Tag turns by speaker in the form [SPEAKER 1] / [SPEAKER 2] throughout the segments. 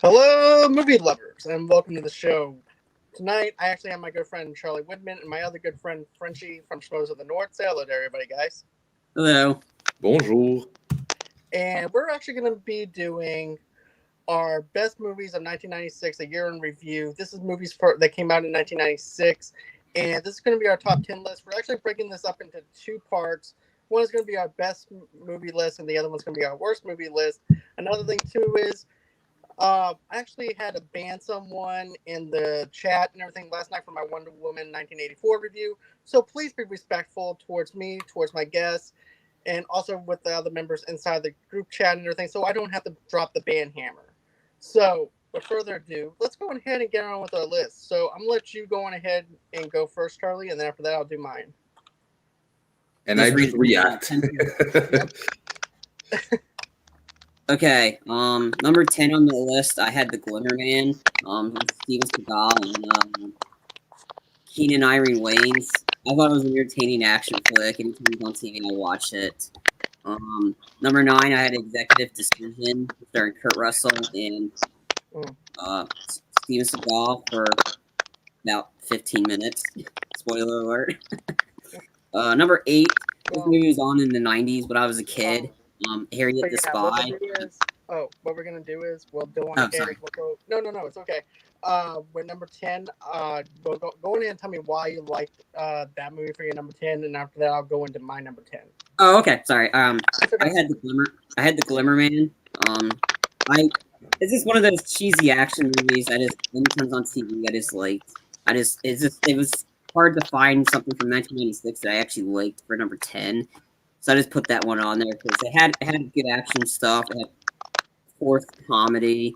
[SPEAKER 1] Hello, movie lovers, and welcome to the show. Tonight, I actually have my good friend Charlie Widman and my other good friend Frenchie from Schmoes of the North. Say hello to everybody, guys.
[SPEAKER 2] Hello.
[SPEAKER 3] Bonjour.
[SPEAKER 1] And we're actually going to be doing our best movies of 1996, a year in review. This is that came out in 1996, and this is going to be our top 10 list. We're actually breaking this up into two parts. One is going to be our best movie list, and the other one's going to be our worst movie list. Another thing, too, is I actually had to ban someone in the chat and everything last night for my Wonder Woman 1984 review. So please be respectful towards me, towards my guests, and also with the other members inside the group chat and everything, so I don't have to drop the ban hammer. So, without further ado, let's go ahead and get on with our list. So I'm gonna let you go on ahead and go first, Charlie, and then after that I'll do mine.
[SPEAKER 3] And I just react.
[SPEAKER 2] Okay, number 10 on the list, I had The Glimmer Man, with Steven Seagal and Keenan Irene Wayans. I thought it was an entertaining action flick. Anytime it was on TV, I watched it. Number 9, I had Executive Decision, starring Kurt Russell and Steven Seagal for about 15 minutes. Spoiler alert. Number 8, this movie was on in the 90s when I was a kid. Harriet the Spy.
[SPEAKER 1] What we're gonna do is we'll do on ahead. We'll go. No, it's okay. With number 10, go in and tell me why you liked that movie for your number 10, and after that, I'll go into my number 10.
[SPEAKER 2] Oh, okay. Sorry. I had the Glimmer Man. It's just one of those cheesy action movies. Anytime on TV, I just liked. It was hard to find something from 1996 that I actually liked for number 10. So I just put that one on there because it had good action stuff. It had fourth comedy,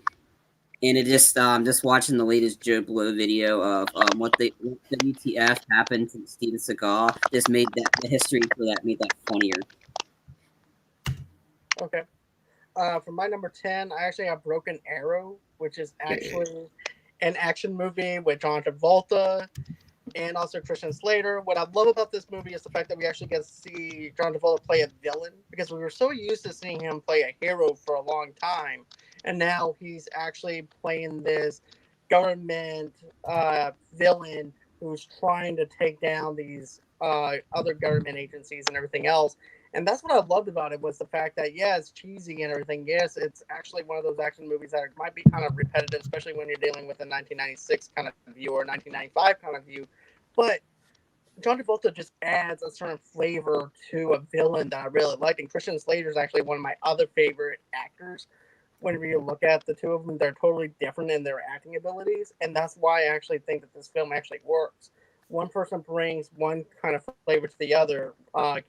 [SPEAKER 2] and it just watching the latest Joe Blow video of what the WTF happened to Steven Seagal just made the history for that made that funnier.
[SPEAKER 1] Okay. For my number 10, I actually have Broken Arrow, which is actually an action movie with John Travolta and also Christian Slater. What I love about this movie is the fact that we actually get to see John Travolta play a villain, because we were so used to seeing him play a hero for a long time, and now he's actually playing this government villain who's trying to take down these other government agencies and everything else. And that's what I loved about it, was the fact that, yeah, it's cheesy and everything. Yes, it's actually one of those action movies that might be kind of repetitive, especially when you're dealing with a 1996 kind of view or 1995 kind of view. But John Travolta just adds a certain flavor to a villain that I really liked. And Christian Slater is actually one of my other favorite actors. Whenever you look at the two of them, they're totally different in their acting abilities. And that's why I actually think that this film actually works. One person brings one kind of flavor to the other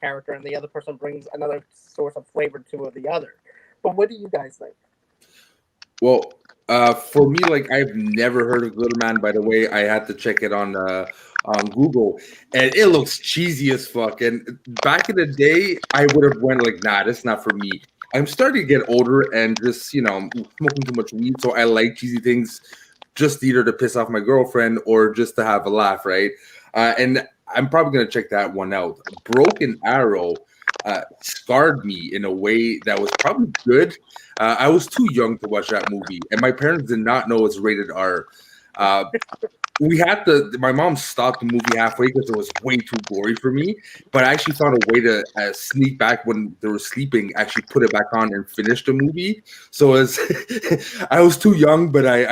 [SPEAKER 1] character, and the other person brings another source of flavor to the other. But what do you guys think?
[SPEAKER 3] Well, for me, like, I've never heard of Glitter Man. By the way, I had to check it on Google, and it looks cheesy as fuck. And back in the day, I would have went like, nah, that's not for me. I'm starting to get older and just, smoking too much weed, so I like cheesy things just either to piss off my girlfriend or just to have a laugh, right? And I'm probably going to check that one out. Broken Arrow scarred me in a way that was probably good. I was too young to watch that movie, and my parents did not know it's rated R. My mom stopped the movie halfway because it was way too gory for me, but I actually found a way to sneak back when they were sleeping, actually put it back on and finish the movie. So I was too young, but I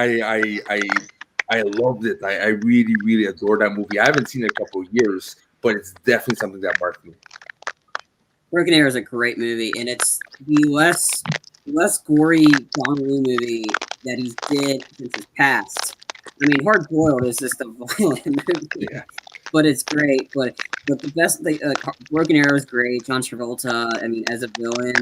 [SPEAKER 3] loved it. I really, really adored that movie. I haven't seen it in a couple of years, but it's definitely something that marked me.
[SPEAKER 2] Broken Arrow is a great movie, and it's the less gory John Woo movie that he's did since his past. I mean, Hard Boiled is just a violent movie, but it's great. But the best, Broken Arrow is great. John Travolta, I mean, as a villain,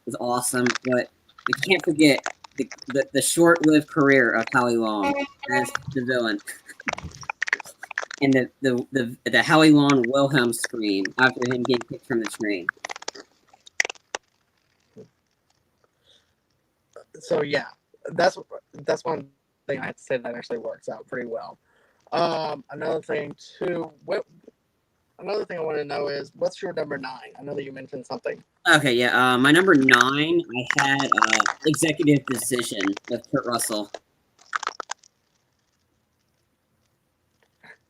[SPEAKER 2] is awesome. But you can't forget the short-lived career of Howie Long as the villain, and the Howie Long Wilhelm scream after him getting kicked from the train.
[SPEAKER 1] So yeah, that's one thing I have to say that actually works out pretty well. Another thing too, another thing I want to know is what's your number 9? I know that you mentioned something.
[SPEAKER 2] Okay, yeah. My number 9, I had Executive Decision with Kurt Russell.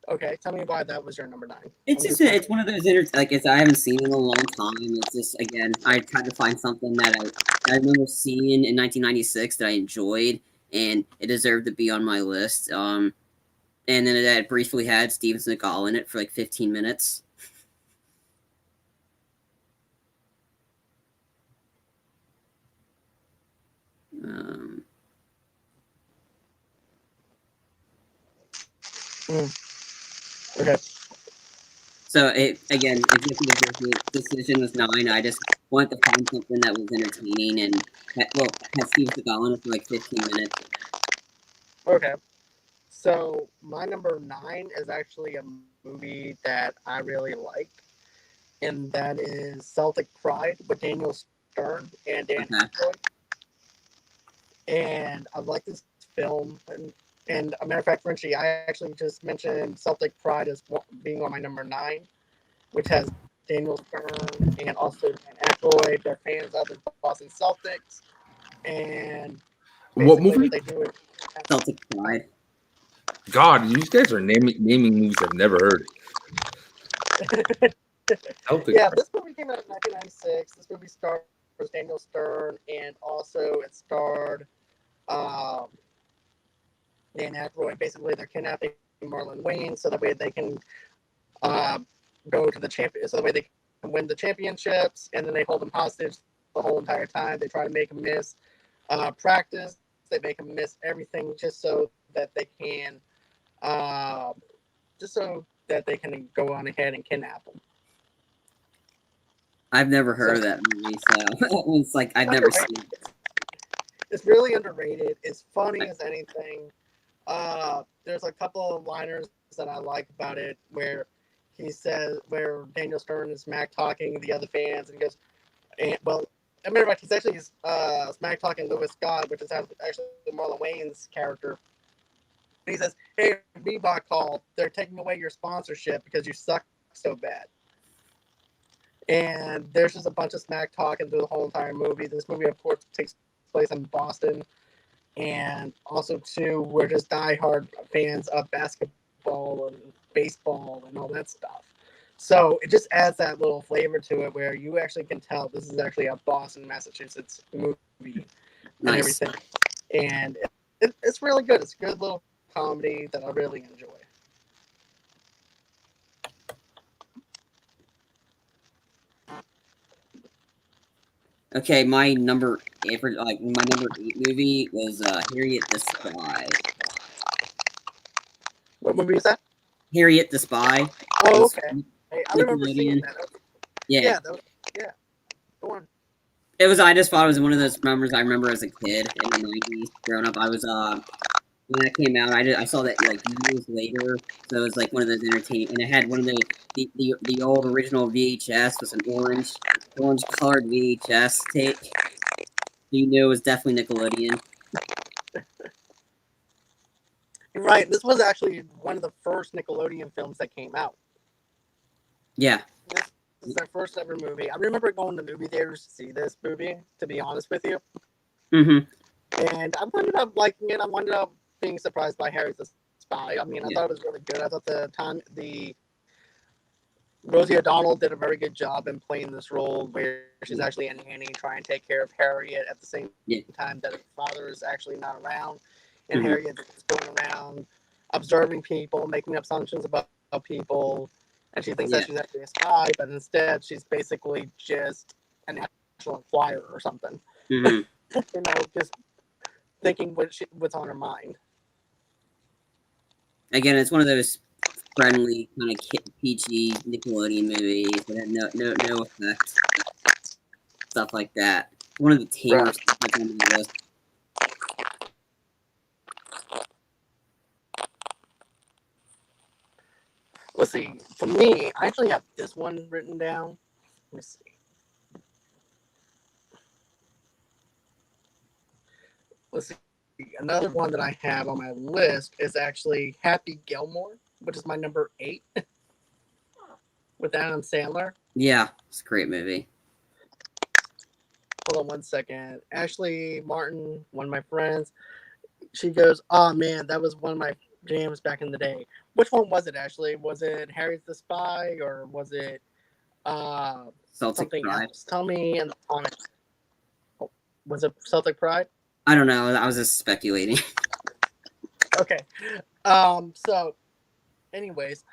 [SPEAKER 1] Okay, tell me why that was your number 9.
[SPEAKER 2] It's one of those I haven't seen it in a long time. It's just, again, I tried to find something that I remember seeing in 1996 that I enjoyed, and it deserved to be on my list. And then it briefly had Steven Seagal in it for like 15 minutes.
[SPEAKER 1] Okay.
[SPEAKER 2] So Executive Decision was 9. I just wanted to find something that was entertaining and had Steven Seagal in it for like 15 minutes.
[SPEAKER 1] Okay. So my number 9 is actually a movie that I really like, and that is Celtic Pride with Daniel Stern and Dan Aykroyd. And I like this film, and a matter of fact, Frenchie, I actually just mentioned Celtic Pride as being on my number 9, which has Daniel Stern and also Dan Aykroyd. They're fans of the Boston Celtics, and
[SPEAKER 3] What
[SPEAKER 1] basically
[SPEAKER 3] movie?
[SPEAKER 1] what they do is
[SPEAKER 2] Celtic Pride.
[SPEAKER 3] God, you guys are naming movies I've never heard. Celtic.
[SPEAKER 1] Yeah, this movie came out in 1996. This movie stars Daniel Stern, and also it starred Dan Aykroyd. Basically, they're kidnapping Marlon Wayne so that way they can go to the champion, so that way they can win the championships, and then they hold him hostage the whole entire time. They try to make him miss practice. They make him miss everything just so that they can, go on ahead and kidnap him.
[SPEAKER 2] I've never heard of that movie, so it's like I've never seen it.
[SPEAKER 1] It's really underrated. It's funny as anything. There's a couple of liners that I like about it where where Daniel Stern is smack talking the other fans, and he goes, I remember he's actually smack talking Lewis Scott, which is actually Marlon Wayne's character. And he says, "Hey, Reebok called. They're taking away your sponsorship because you suck so bad." And there's just a bunch of smack talking through the whole entire movie. This movie, of course, takes place in Boston. And also, too, we're just diehard fans of basketball and baseball and all that stuff. So it just adds that little flavor to it where you actually can tell this is actually a Boston, Massachusetts movie and everything. And it's really good. It's a good little comedy that I really enjoy.
[SPEAKER 2] Okay, my number 8 movie was Harriet the Spy.
[SPEAKER 1] What movie is that?
[SPEAKER 2] Harriet the Spy.
[SPEAKER 1] Oh, okay. I remember seeing that.
[SPEAKER 2] Yeah.
[SPEAKER 1] Go on.
[SPEAKER 2] It was. I just thought it was one of those memories I remember as a kid in the 90s. Growing up, I was when that came out, I saw that like years later. So it was like one of those entertaining, and it had one of the old original VHS with an orange colored VHS tape. You knew it was definitely Nickelodeon.
[SPEAKER 1] Right. This was actually one of the first Nickelodeon films that came out.
[SPEAKER 2] Yeah.
[SPEAKER 1] This is their first ever movie. I remember going to movie theaters to see this movie, to be honest with you.
[SPEAKER 2] Mm-hmm.
[SPEAKER 1] And I ended up liking it. I ended up being surprised by Harry the Spy. I mean, I thought it was really good. I thought the Rosie O'Donnell did a very good job in playing this role where she's actually a nanny trying to take care of Harriet at the same time that her father is actually not around. And Harriet is going around observing people, making assumptions about people, and she thinks that she's actually a spy, but instead she's basically just a national enquirer or something. Just thinking what's on her mind.
[SPEAKER 2] Again, it's one of those friendly kind of PG Nickelodeon movies that had no effect, stuff like that. One of the tamers on the list.
[SPEAKER 1] Let's see. For me, I actually have this one written down. Let me see. Let's see. Another one that I have on my list is actually Happy Gilmore, which is my number 8. with Adam Sandler.
[SPEAKER 2] Yeah, it's a great movie.
[SPEAKER 1] Hold on one second. Ashley Martin, one of my friends, she goes, "Oh man, that was one of my jams back in the day." Which one was it, Ashley? Was it Harriet the Spy or was it
[SPEAKER 2] Celtic
[SPEAKER 1] something
[SPEAKER 2] Pride.
[SPEAKER 1] else? Tell me in the comments. Oh, was it Celtic Pride?
[SPEAKER 2] I don't know. I was just speculating.
[SPEAKER 1] Okay. So, anyways,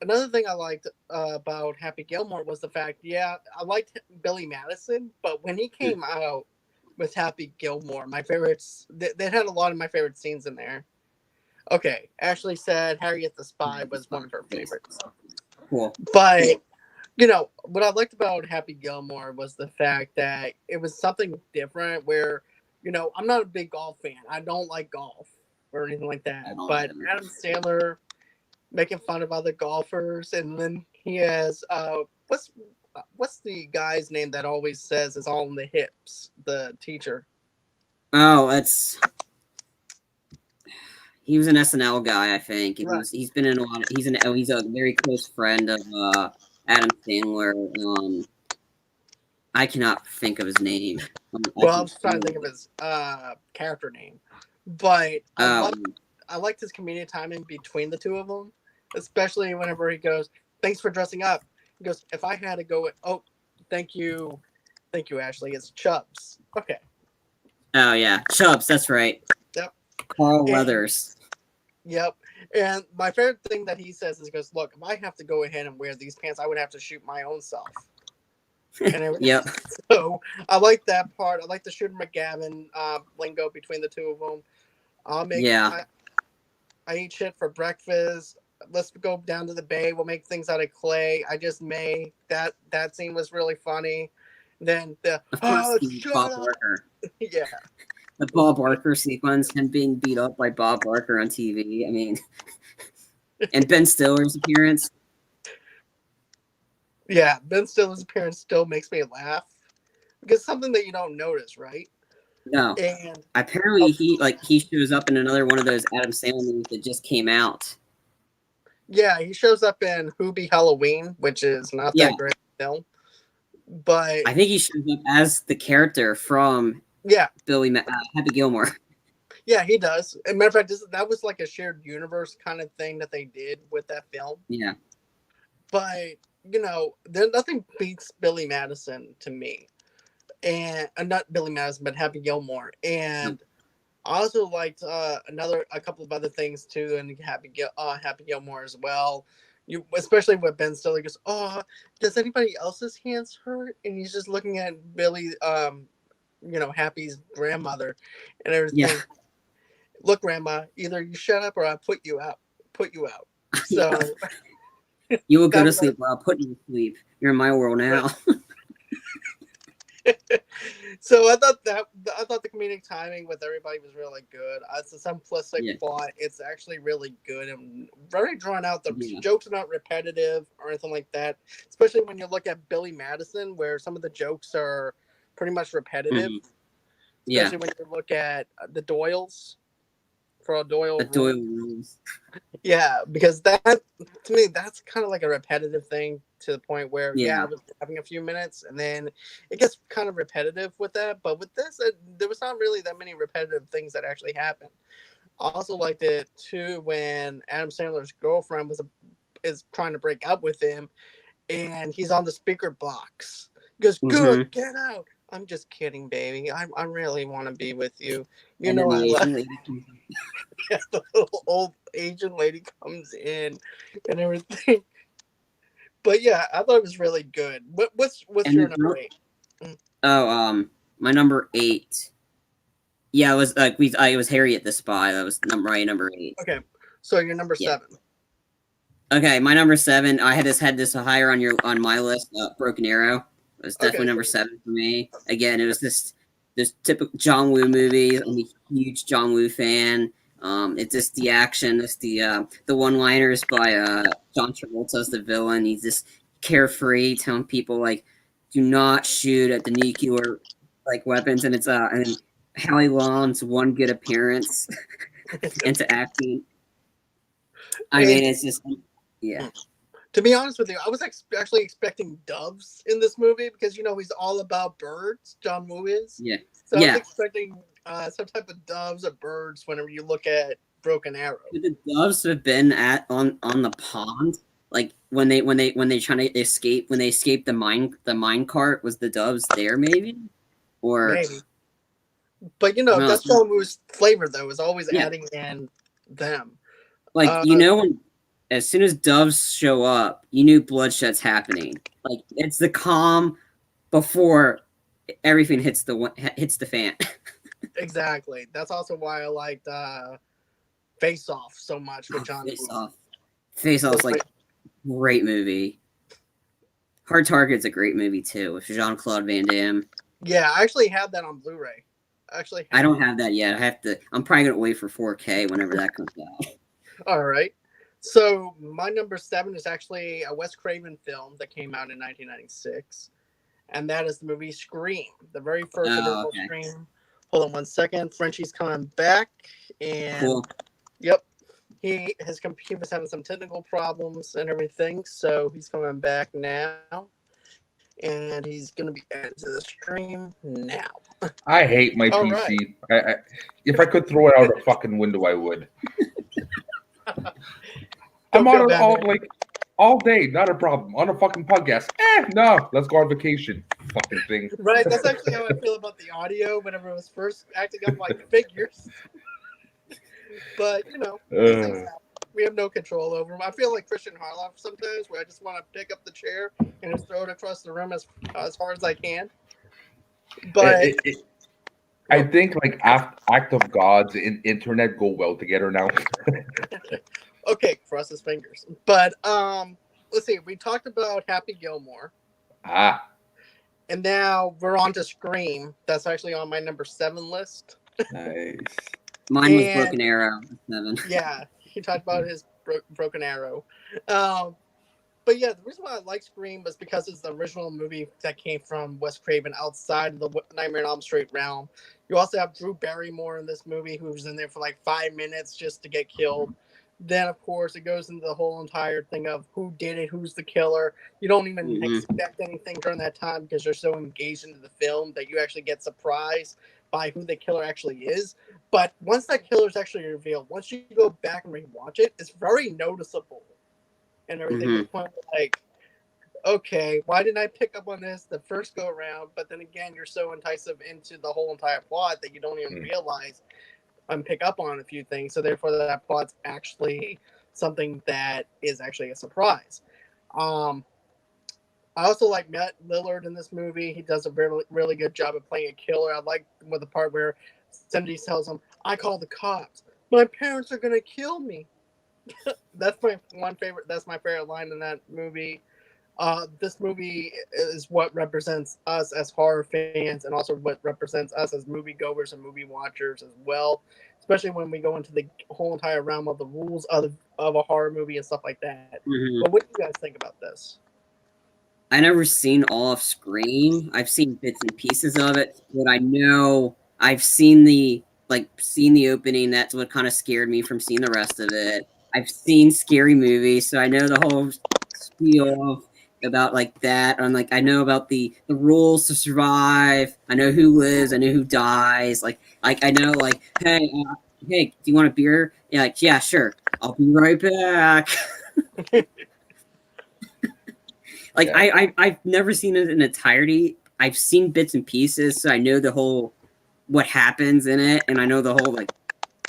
[SPEAKER 1] another thing I liked about Happy Gilmore was the fact, yeah, I liked Billy Madison, but when he came out with Happy Gilmore, my favorites, they had a lot of my favorite scenes in there. Okay, Ashley said Harriet the Spy was one of her favorites.
[SPEAKER 2] Cool.
[SPEAKER 1] But, what I liked about Happy Gilmore was the fact that it was something different where, I'm not a big golf fan. I don't like golf or anything like that. But Adam Sandler making fun of other golfers, and then he has what's the guy's name that always says it's all in the hips, the teacher.
[SPEAKER 2] Oh, he was an SNL guy, I think.
[SPEAKER 1] Right.
[SPEAKER 2] He's been in a lot. He's a very close friend of Adam Sandler. I cannot think of his name.
[SPEAKER 1] Well, I was trying to think of his character name, but I liked his comedic timing between the two of them, especially whenever he goes, "Thanks for dressing up." He goes, "If I had to go, oh, thank you, Ashley. It's Chubbs." Okay.
[SPEAKER 2] Oh yeah, Chubbs. That's right.
[SPEAKER 1] Yep.
[SPEAKER 2] Carl Weathers.
[SPEAKER 1] Yep. And my favorite thing that he says is, he goes, "Look, if I have to go ahead and wear these pants, I would have to shoot my own self." And
[SPEAKER 2] Yep.
[SPEAKER 1] So I like that part. I like the Shooter McGavin lingo between the two of them. I eat shit for breakfast. Let's go down to the bay. We'll make things out of clay. I just may. That scene was really funny. Then
[SPEAKER 2] Bob Barker.
[SPEAKER 1] Yeah.
[SPEAKER 2] The Bob Barker sequence, him being beat up by Bob Barker on TV. I mean, and Ben Stiller's appearance.
[SPEAKER 1] Yeah, Ben Stiller's appearance still makes me laugh because something that you don't notice, right?
[SPEAKER 2] No. And apparently he shows up in another one of those Adam Sandler movies that just came out.
[SPEAKER 1] Yeah, he shows up in Hoobie Halloween, which is not that great film. But
[SPEAKER 2] I think he shows up as the character from Happy Gilmore.
[SPEAKER 1] Yeah, he does. As a matter of fact, that was like a shared universe kind of thing that they did with that film.
[SPEAKER 2] Yeah.
[SPEAKER 1] But, nothing beats Billy Madison to me. And not Billy Madison, but Happy Gilmore. And I also liked a couple of other things too in Happy Gilmore as well. Especially with Ben Stiller goes, "Oh, does anybody else's hands hurt?" And he's just looking at Billy, Happy's grandmother and everything. Yeah. "Look, Grandma, either you shut up or I'll put you out. So
[SPEAKER 2] you will go to sleep or I'll put you to sleep. You're in my world now.
[SPEAKER 1] So I thought the comedic timing with everybody was really good. It's a simplistic plot. It's actually really good and very drawn out. The jokes are not repetitive or anything like that. Especially when you look at Billy Madison, where some of the jokes are pretty much repetitive. Mm-hmm. Especially when you look at the Doyles. For Doyle
[SPEAKER 2] rules.
[SPEAKER 1] Yeah, because that to me that's kind of like a repetitive thing to the point where I was having a few minutes and then it gets kind of repetitive with that. But with this, there was not really that many repetitive things that actually happened. I also liked it too when Adam Sandler's girlfriend is trying to break up with him, and he's on the speaker box. He goes, "Good, get out." "I'm just kidding, baby. I really want to be with you. You know I love you." Yeah, the little old Asian lady comes in and everything. But yeah, I thought it was really good. What's your number 8?
[SPEAKER 2] Oh, my number 8. Yeah, it was it was Harriet the Spy. That was number 8.
[SPEAKER 1] Okay, so your number 7.
[SPEAKER 2] Okay, my number 7. I had this higher on my list. Broken Arrow. It was definitely number 7 for me. Again, it was this typical John Woo movie. I'm a huge John Woo fan. It's just the action, it's the one-liners by John Travolta as the villain. He's just carefree, telling people do not shoot at the nuclear weapons, and it's and Hallie Long's one good appearance into acting. I mean, it's just
[SPEAKER 1] To be honest with you, I was actually expecting doves in this movie because he's all about birds. John Woo is.
[SPEAKER 2] Yeah.
[SPEAKER 1] So I was
[SPEAKER 2] Yeah.
[SPEAKER 1] expecting some type of doves or birds whenever you look at Broken Arrow.
[SPEAKER 2] Could the doves have been on the pond? Like when they trying to escape, when they escaped the mine cart, was the doves there maybe? Or
[SPEAKER 1] Maybe. But
[SPEAKER 2] no,
[SPEAKER 1] that's John Woo's flavor though, is always
[SPEAKER 2] Yeah.
[SPEAKER 1] adding in them.
[SPEAKER 2] like when as soon as doves show up, you knew bloodshed's happening. Like it's the calm before everything hits the fan.
[SPEAKER 1] Exactly. That's also why I liked Face Off so much with John Woo.
[SPEAKER 2] Face Off's like great movie. Hard Target's a great movie too with Jean-Claude Van Damme.
[SPEAKER 1] Yeah, I actually have that on Blu-ray.
[SPEAKER 2] I don't have that yet. I'm probably gonna wait for 4K whenever that comes out.
[SPEAKER 1] All right. So my number 7 is actually a Wes Craven film that came out in 1996, and that is the movie Scream, the very first original Scream. Hold on one second. Frenchie's coming back, and
[SPEAKER 2] cool.
[SPEAKER 1] Yep, he was having some technical problems and everything, so he's coming back now, and he's going to be added to the stream now.
[SPEAKER 3] I hate my PC. Right. If I could throw it out a fucking window, I would. I'm on it all day, not a problem. On a fucking podcast. No, let's go on vacation. Fucking thing.
[SPEAKER 1] Right, that's actually how I feel about the audio whenever it was first acting up like figures. But, these things happen. We have no control over them. I feel like Christian Harloff sometimes, where I just want to pick up the chair and just throw it across the room as far as I can. But
[SPEAKER 3] I think like Act of Gods and internet go well together now.
[SPEAKER 1] Okay, cross his fingers. But let's see. We talked about Happy Gilmore. And now we're on to Scream. That's actually on my number 7 list.
[SPEAKER 3] Nice.
[SPEAKER 2] Mine was Broken Arrow. 7.
[SPEAKER 1] Yeah, he talked about his Broken Arrow. But yeah, the reason why I like Scream was because it's the original movie that came from Wes Craven outside of the Nightmare on Elm Street realm. You also have Drew Barrymore in this movie, who's in there for like 5 minutes just to get killed. Then, of course, it goes into the whole entire thing of who did it, who's the killer. You don't even expect anything during that time because you're so engaged into the film that you actually get surprised by who the killer actually is. But once that killer is actually revealed, once you go back and rewatch it, it's very noticeable and everything. To the point where, like, okay, why didn't I pick up on this the first go around? But then again, you're so enticed into the whole entire plot that you don't even realize and pick up on a few things. So therefore, that plot's actually something that is actually a surprise. I also like Matt Lillard in this movie. He does a really, really good job of playing a killer. I like the part where Cindy tells him, "I call the cops. My parents are gonna kill me." That's my favorite line in that movie. This movie is what represents us as horror fans, and also what represents us as moviegoers and movie watchers as well. Especially when we go into the whole entire realm of the rules of a horror movie and stuff like that. But what do you guys think about this?
[SPEAKER 2] I never seen all of Scream. I've seen bits and pieces of it, but I know I've seen the opening. That's what kind of scared me from seeing the rest of it. I've seen scary movies, so I know the whole spiel about like that. And like I know about the rules to survive. I know who lives. I know who dies. Like I know like hey, do you want a beer? Yeah, like yeah, sure. I'll be right back. Like I've never seen it in entirety. I've seen bits and pieces, so I know the whole what happens in it, and I know the whole like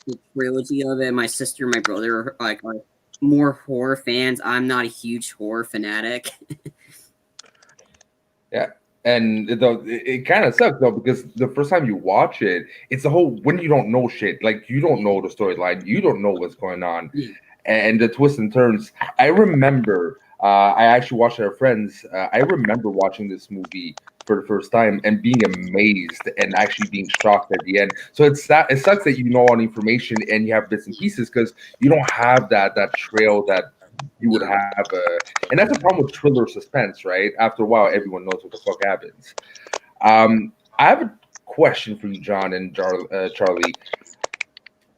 [SPEAKER 2] the trilogy of it. My sister and my brother are more horror fans. I'm not a huge horror fanatic.
[SPEAKER 3] Yeah, and it kind of sucks though because the first time you watch it, it's the whole when you don't know shit, like you don't know the storyline, you don't know what's going on, and the twists and turns. I remember. I actually watched it with friends. I remember watching this movie for the first time and being amazed and actually being shocked at the end. So it sucks that you know all the information and you have bits and pieces because you don't have that trail that you would have. And that's the problem with thriller suspense, right? After a while, everyone knows what the fuck happens. I have a question for you, John and Charlie.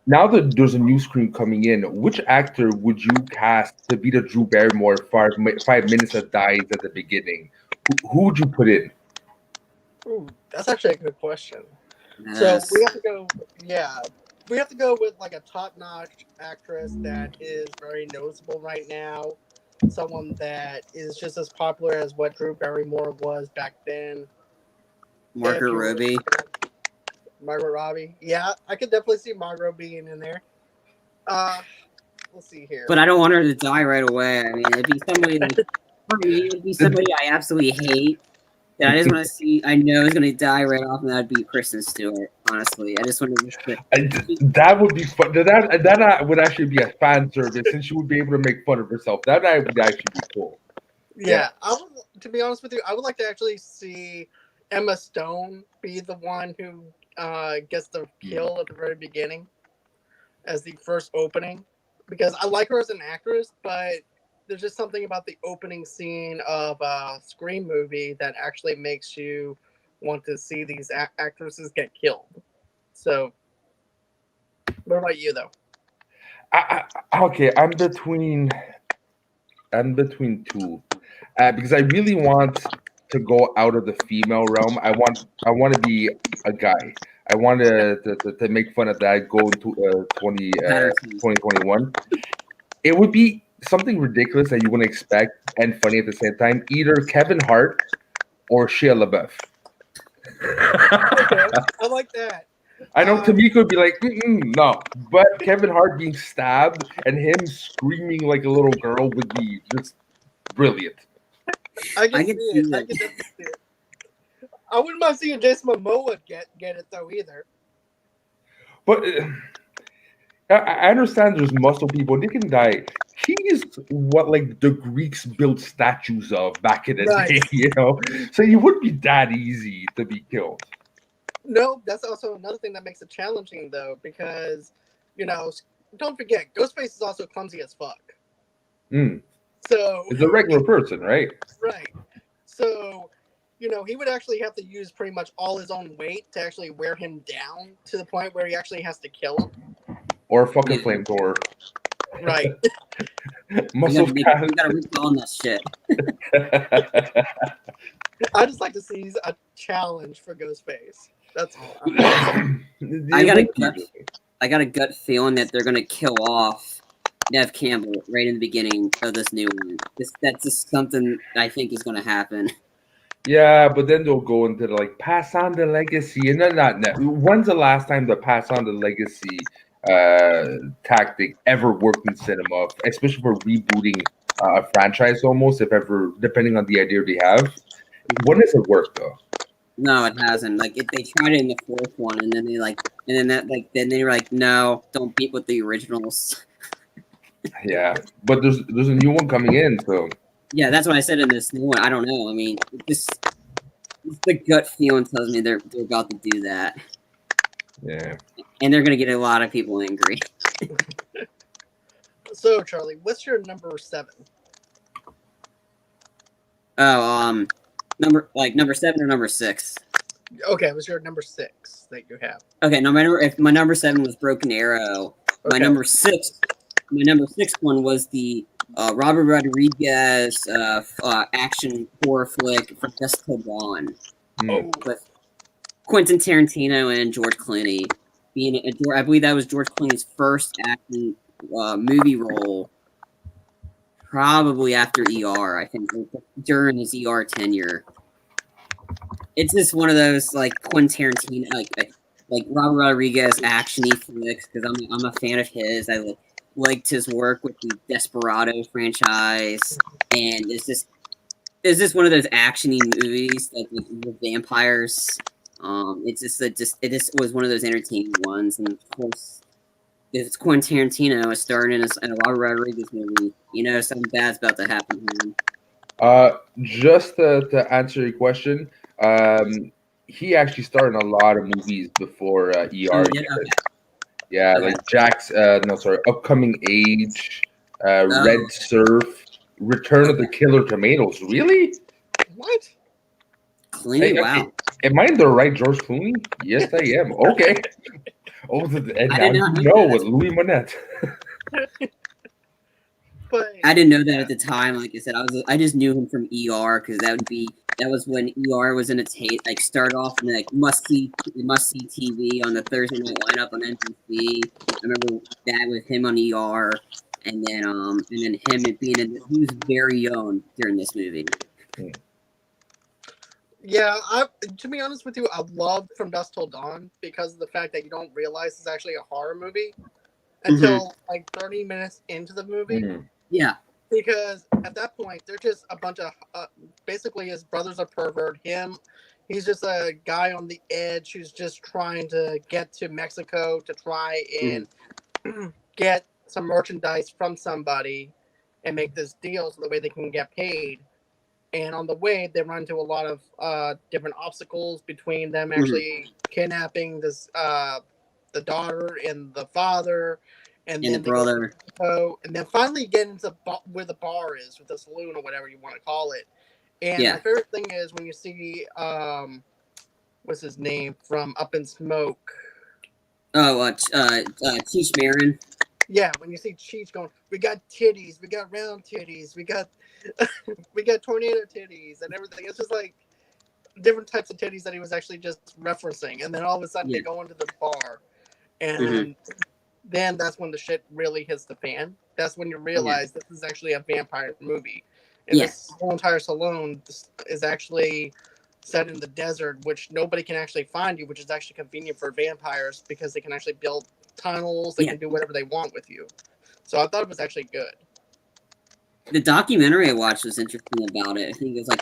[SPEAKER 3] Now that there's a new Scream coming in, which actor would you cast to be the Drew Barrymore 5 minutes that dies at the beginning? Who would you put in?
[SPEAKER 1] Ooh, that's actually a good question. So
[SPEAKER 2] Yes.
[SPEAKER 1] we have to go. Yeah, we have to go with like a top-notch actress that is very noticeable right now. Someone that is just as popular as what Drew Barrymore was back then. If
[SPEAKER 2] Margaret
[SPEAKER 1] you were
[SPEAKER 2] Robbie.
[SPEAKER 1] Margaret Robbie, yeah, I could definitely see Margot being in there. Uh, let's see here.
[SPEAKER 2] But I don't want her to die right away. I mean, it'd be somebody like, for me, it'd be somebody I absolutely hate that I just want to see. I know is going to die right off, and that'd be Kristen Stewart. Honestly, I just want to.
[SPEAKER 3] That would be fun. That would actually be a fan service, since she would be able to make fun of herself. That would actually be cool.
[SPEAKER 1] Yeah, I would. To be honest with you, I would like to actually see Emma Stone be the one who gets the kill at the very beginning as the first opening, because I like her as an actress, but there's just something about the opening scene of a Scream movie that actually makes you want to see these actresses get killed. So, what about you, though?
[SPEAKER 3] Okay, I'm between two, because I really want to go out of the female realm. I want to be a guy. I want to make fun of that. Go into 2021. It would be something ridiculous that you wouldn't expect and funny at the same time. Either Kevin Hart or Shia LaBeouf.
[SPEAKER 1] Okay, I like that.
[SPEAKER 3] I know Tamika would be like, no, but Kevin Hart being stabbed and him screaming like a little girl would be just brilliant.
[SPEAKER 1] I can
[SPEAKER 2] I
[SPEAKER 1] see
[SPEAKER 2] can
[SPEAKER 1] it.
[SPEAKER 2] see
[SPEAKER 1] I
[SPEAKER 2] it.
[SPEAKER 1] can definitely see it. I wouldn't mind seeing Jason Momoa get it though either.
[SPEAKER 3] But I understand there's muscle people, they can die. He's what like the Greeks built statues of back in the
[SPEAKER 1] Right.
[SPEAKER 3] day. So he wouldn't be that easy to be killed.
[SPEAKER 1] No, that's also another thing that makes it challenging though, because you know, don't forget, Ghostface is also clumsy as fuck.
[SPEAKER 3] Mm.
[SPEAKER 1] So
[SPEAKER 3] It's a regular person, right?
[SPEAKER 1] right. So, he would actually have to use pretty much all his own weight to actually wear him down to the point where he actually has to kill him.
[SPEAKER 3] Or a fucking
[SPEAKER 2] Yeah.
[SPEAKER 3] flamethrower.
[SPEAKER 1] Right.
[SPEAKER 3] Muscle
[SPEAKER 2] You gotta recall on that shit.
[SPEAKER 1] I just like to see a challenge for Ghostface. That's all.
[SPEAKER 2] I got a gut feeling that they're gonna kill off Nev Campbell right in the beginning of this new one. That's just something I think is gonna happen.
[SPEAKER 3] Yeah, but then they'll go into like pass on the legacy, and then not. When's the last time the pass on the legacy tactic ever worked in cinema, especially for rebooting a franchise? Almost, if ever, depending on the idea they have. When does it work though?
[SPEAKER 2] No, it hasn't. Like they tried it in the fourth one, and then then they were like, no, don't beat with the originals.
[SPEAKER 3] Yeah, but there's a new one coming in, so.
[SPEAKER 2] Yeah, that's what I said in this new one. I don't know. I mean, the gut feeling tells me they're about to do that.
[SPEAKER 3] Yeah.
[SPEAKER 2] And they're gonna get a lot of people angry.
[SPEAKER 1] So, Charlie, what's your number 7?
[SPEAKER 2] Oh, number 7 or number 6?
[SPEAKER 1] Okay, it was your number 6 that you have.
[SPEAKER 2] Okay, if my number 7 was Broken Arrow, my number 6 one was the Robert Rodriguez action horror flick from Dusk Till Dawn with Quentin Tarantino and George Clooney. I believe that was George Clooney's first acting movie role, probably after ER. I think during his ER tenure. It's just one of those like Quentin Tarantino, like Robert Rodriguez actiony flicks, because I'm a fan of his. I liked his work with the Desperado franchise, and it's just one of those actiony movies like with vampires. It was one of those entertaining ones, and of course, if it's Quentin Tarantino starring in a Robert Rodriguez movie, something bad's about to happen to him.
[SPEAKER 3] Just to answer your question, he actually starred in a lot of movies before ER. Yeah, like Jack's, Upcoming Age, Red Surf, Return of the Killer Tomatoes. Really?
[SPEAKER 1] What?
[SPEAKER 2] Clooney, wow.
[SPEAKER 3] Am I in the right George Clooney? Yes, I am. Okay. Oh, and
[SPEAKER 2] I
[SPEAKER 3] now
[SPEAKER 2] did not
[SPEAKER 3] you
[SPEAKER 2] know
[SPEAKER 3] know
[SPEAKER 2] that.
[SPEAKER 3] with Louis Monette.
[SPEAKER 1] But
[SPEAKER 2] I didn't know that at the time. Like I said, I just knew him from ER because that was when ER was in its hate. Like start off in like must see TV on the Thursday night lineup on NBC. I remember that with him on ER, and then him being he was very young during this movie.
[SPEAKER 1] yeah, to be honest with you, I love From Dusk Till Dawn because of the fact that you don't realize it's actually a horror movie until like 30 minutes into the movie.
[SPEAKER 2] Yeah.
[SPEAKER 1] Because at that point, they're just a bunch of basically his brother's a pervert. He's just a guy on the edge who's just trying to get to Mexico to try and get some merchandise from somebody and make this deal so the way they can get paid. And on the way, they run into a lot of different obstacles between them actually kidnapping the daughter and the father, and then
[SPEAKER 2] the
[SPEAKER 1] they go to
[SPEAKER 2] brother.
[SPEAKER 1] Mexico, and then finally get into where the bar is, with the saloon or whatever you want to call it. And my favorite thing is when you see what's his name from Up in Smoke.
[SPEAKER 2] Oh, Cheech Marin.
[SPEAKER 1] Yeah, when you see Cheech going, we got titties, we got round titties, we got we got tornado titties and everything. It's just like different types of titties that he was actually just referencing, and then all of a sudden they go into the bar, and then that's when the shit really hits the fan. That's when you realize this is actually a vampire movie, and this whole entire saloon is actually set in the desert, which nobody can actually find you, which is actually convenient for vampires because they can actually build tunnels, they can do whatever they want with you. So I thought it was actually good.
[SPEAKER 2] The documentary I watched was interesting about it. I think it was like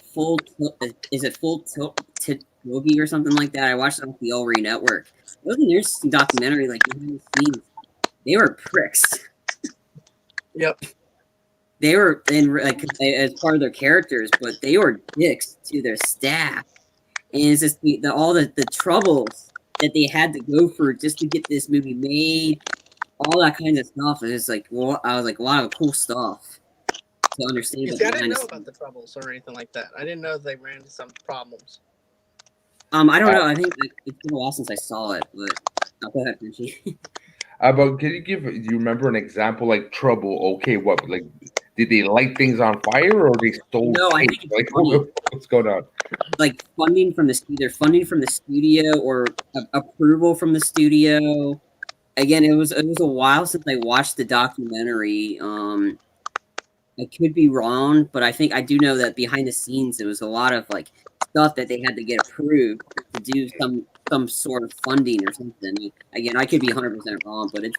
[SPEAKER 2] is it Full Titlogi or something like that? I watched it on the Ellery Network. It was an interesting documentary, like behind the scenes. They were pricks.
[SPEAKER 1] Yep.
[SPEAKER 2] They were like as part of their characters, but they were dicks to their staff. And it's just all the troubles that they had to go through just to get this movie made, all that kind of stuff. It's like, well, I was like, a lot of cool stuff to understand.
[SPEAKER 1] You see, I didn't know about the troubles or anything like that. I didn't know they ran into some problems.
[SPEAKER 2] I don't know. I think it's been a while since I saw it, but go ahead, Richie.
[SPEAKER 3] But can you do you remember an example like trouble? Okay, what like did they light things on fire or they stole?
[SPEAKER 2] No, I think
[SPEAKER 3] like what's going on?
[SPEAKER 2] Like funding from either funding from the studio or approval from the studio. Again, it was a while since I watched the documentary. I could be wrong, but I think I do know that behind the scenes there was a lot of like stuff that they had to get approved to do some sort of funding or something. Again, I could be 100% wrong, but it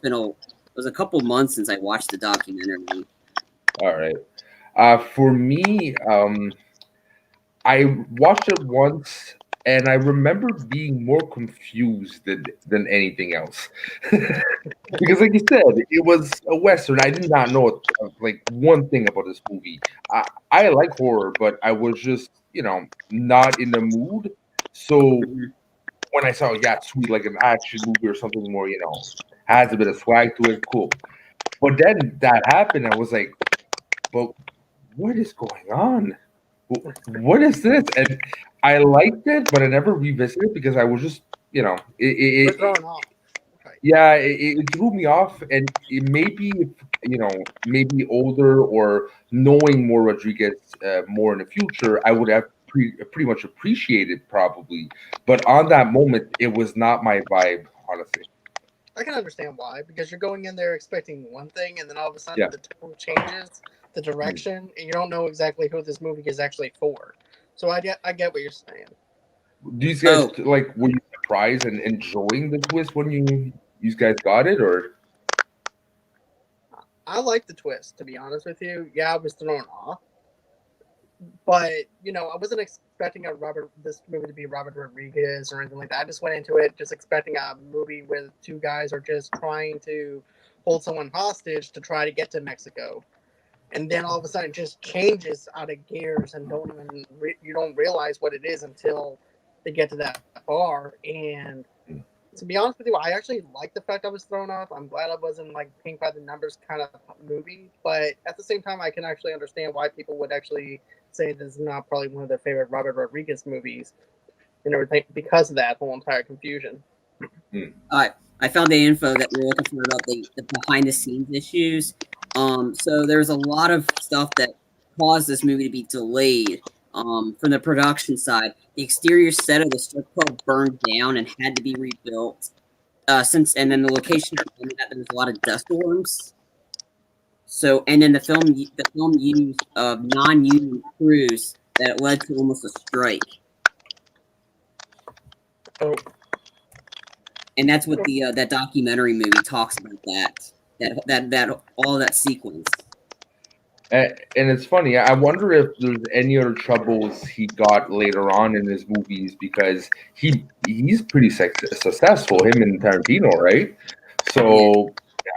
[SPEAKER 2] was a couple months since I watched the documentary.
[SPEAKER 3] All right. For me, I watched it once and I remember being more confused than anything else. Because like you said, it was a Western. I did not know like one thing about this movie. I like horror, but I was just, not in the mood. So when I saw, yeah, sweet, like an action movie or something more, has a bit of swag to it, cool. But then that happened, I was like, but what is going on? What is this? And I liked it, but I never revisited because I was just, it
[SPEAKER 1] thrown off.
[SPEAKER 3] Yeah, it threw me off, and it maybe, maybe older or knowing more Rodriguez more in the future, I would have pretty much appreciated probably. But on that moment, it was not my vibe, honestly.
[SPEAKER 1] I can understand why, because you're going in there expecting one thing, and then all of a sudden the tone changes, the direction, and you don't know exactly who this movie is actually for. So I get what you're saying.
[SPEAKER 3] Do you guys were you surprised and enjoying the twist when you guys got it, or?
[SPEAKER 1] I like the twist, to be honest with you. Yeah, I was thrown off, but I wasn't expecting this movie to be Robert Rodriguez or anything like that. I just went into it just expecting a movie where two guys are just trying to hold someone hostage to try to get to Mexico, and then all of a sudden it just changes out of gears, and you don't realize what it is until they get to that bar. And to be honest with you, I actually like the fact I was thrown off. I'm glad I wasn't like pink by the numbers kind of movie, but at the same time, I can actually understand why people would actually say this is not probably one of their favorite Robert Rodriguez movies, because of that whole entire confusion.
[SPEAKER 2] All right. I found the info that we're looking for about the behind the scenes issues. So there's a lot of stuff that caused this movie to be delayed. From the production side, the exterior set of the strip club burned down and had to be rebuilt. And then the location behind that, there was a lot of dust storms. So, and then the film used non-union crews that led to almost a strike.
[SPEAKER 1] Oh.
[SPEAKER 2] And that's what the that documentary movie talks about that all that sequence.
[SPEAKER 3] And it's funny. I wonder if there's any other troubles he got later on in his movies, because he's pretty successful. Him and Tarantino, right? So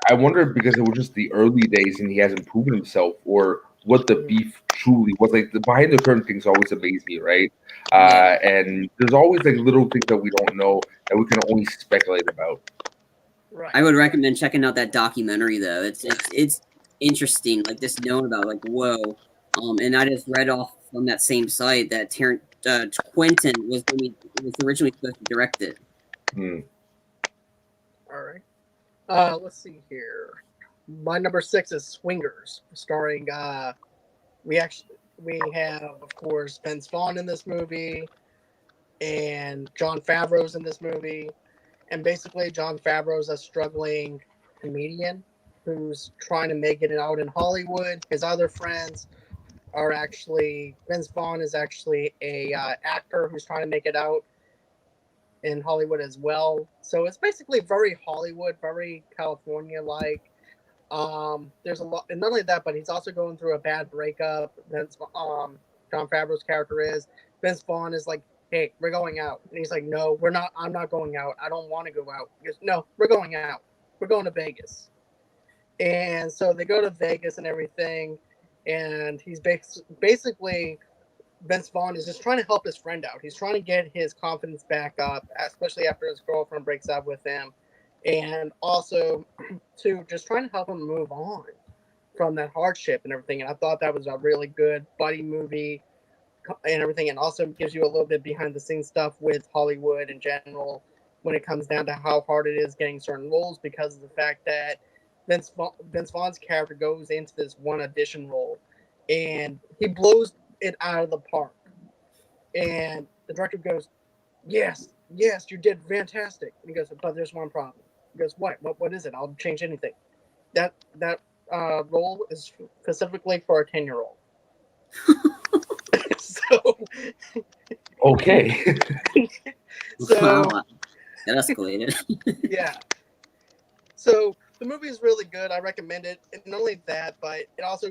[SPEAKER 3] I wonder because it was just the early days and he hasn't proven himself, or what the beef truly was. Like the behind the curtain things always amaze me, right? And there's always like little things that we don't know that we can only speculate about.
[SPEAKER 1] Right.
[SPEAKER 2] I would recommend checking out that documentary though. It's interesting, like just knowing about like whoa. And I just read off from that same site that Quentin was originally supposed to direct it.
[SPEAKER 1] All right. Let's see here. My number 6 is Swingers, starring we have, of course, Vince Vaughn in this movie, and Jon Favreau's in this movie. And basically, Jon Favreau's a struggling comedian who's trying to make it out in Hollywood. His other friends are actually, Vince Vaughn is actually a actor who's trying to make it out in Hollywood as well. So it's basically very Hollywood, very California-like. There's a lot, and not only that, but he's also going through a bad breakup. Jon Favreau's character is. Vince Vaughn is like, hey, we're going out. And he's like, no, we're not. I'm not going out. I don't want to go out. He goes, no, we're going out. We're going to Vegas. And so they go to Vegas and everything. And he's basically, Vince Vaughn is just trying to help his friend out. He's trying to get his confidence back up, especially after his girlfriend breaks up with him. And also, to just trying to help him move on from that hardship and everything. And I thought that was a really good buddy movie and everything. And also gives you a little bit behind the scenes stuff with Hollywood in general when it comes down to how hard it is getting certain roles, because of the fact that Vince Vaughn's character goes into this one audition role and he blows it out of the park. And the director goes, yes, you did fantastic. And he goes, but there's one problem. He goes, what is it? I'll change anything. That role is specifically for a 10-year-old. So
[SPEAKER 3] okay.
[SPEAKER 1] So
[SPEAKER 2] that escalated.
[SPEAKER 1] Yeah. So the movie is really good. I recommend it. And not only that, but it also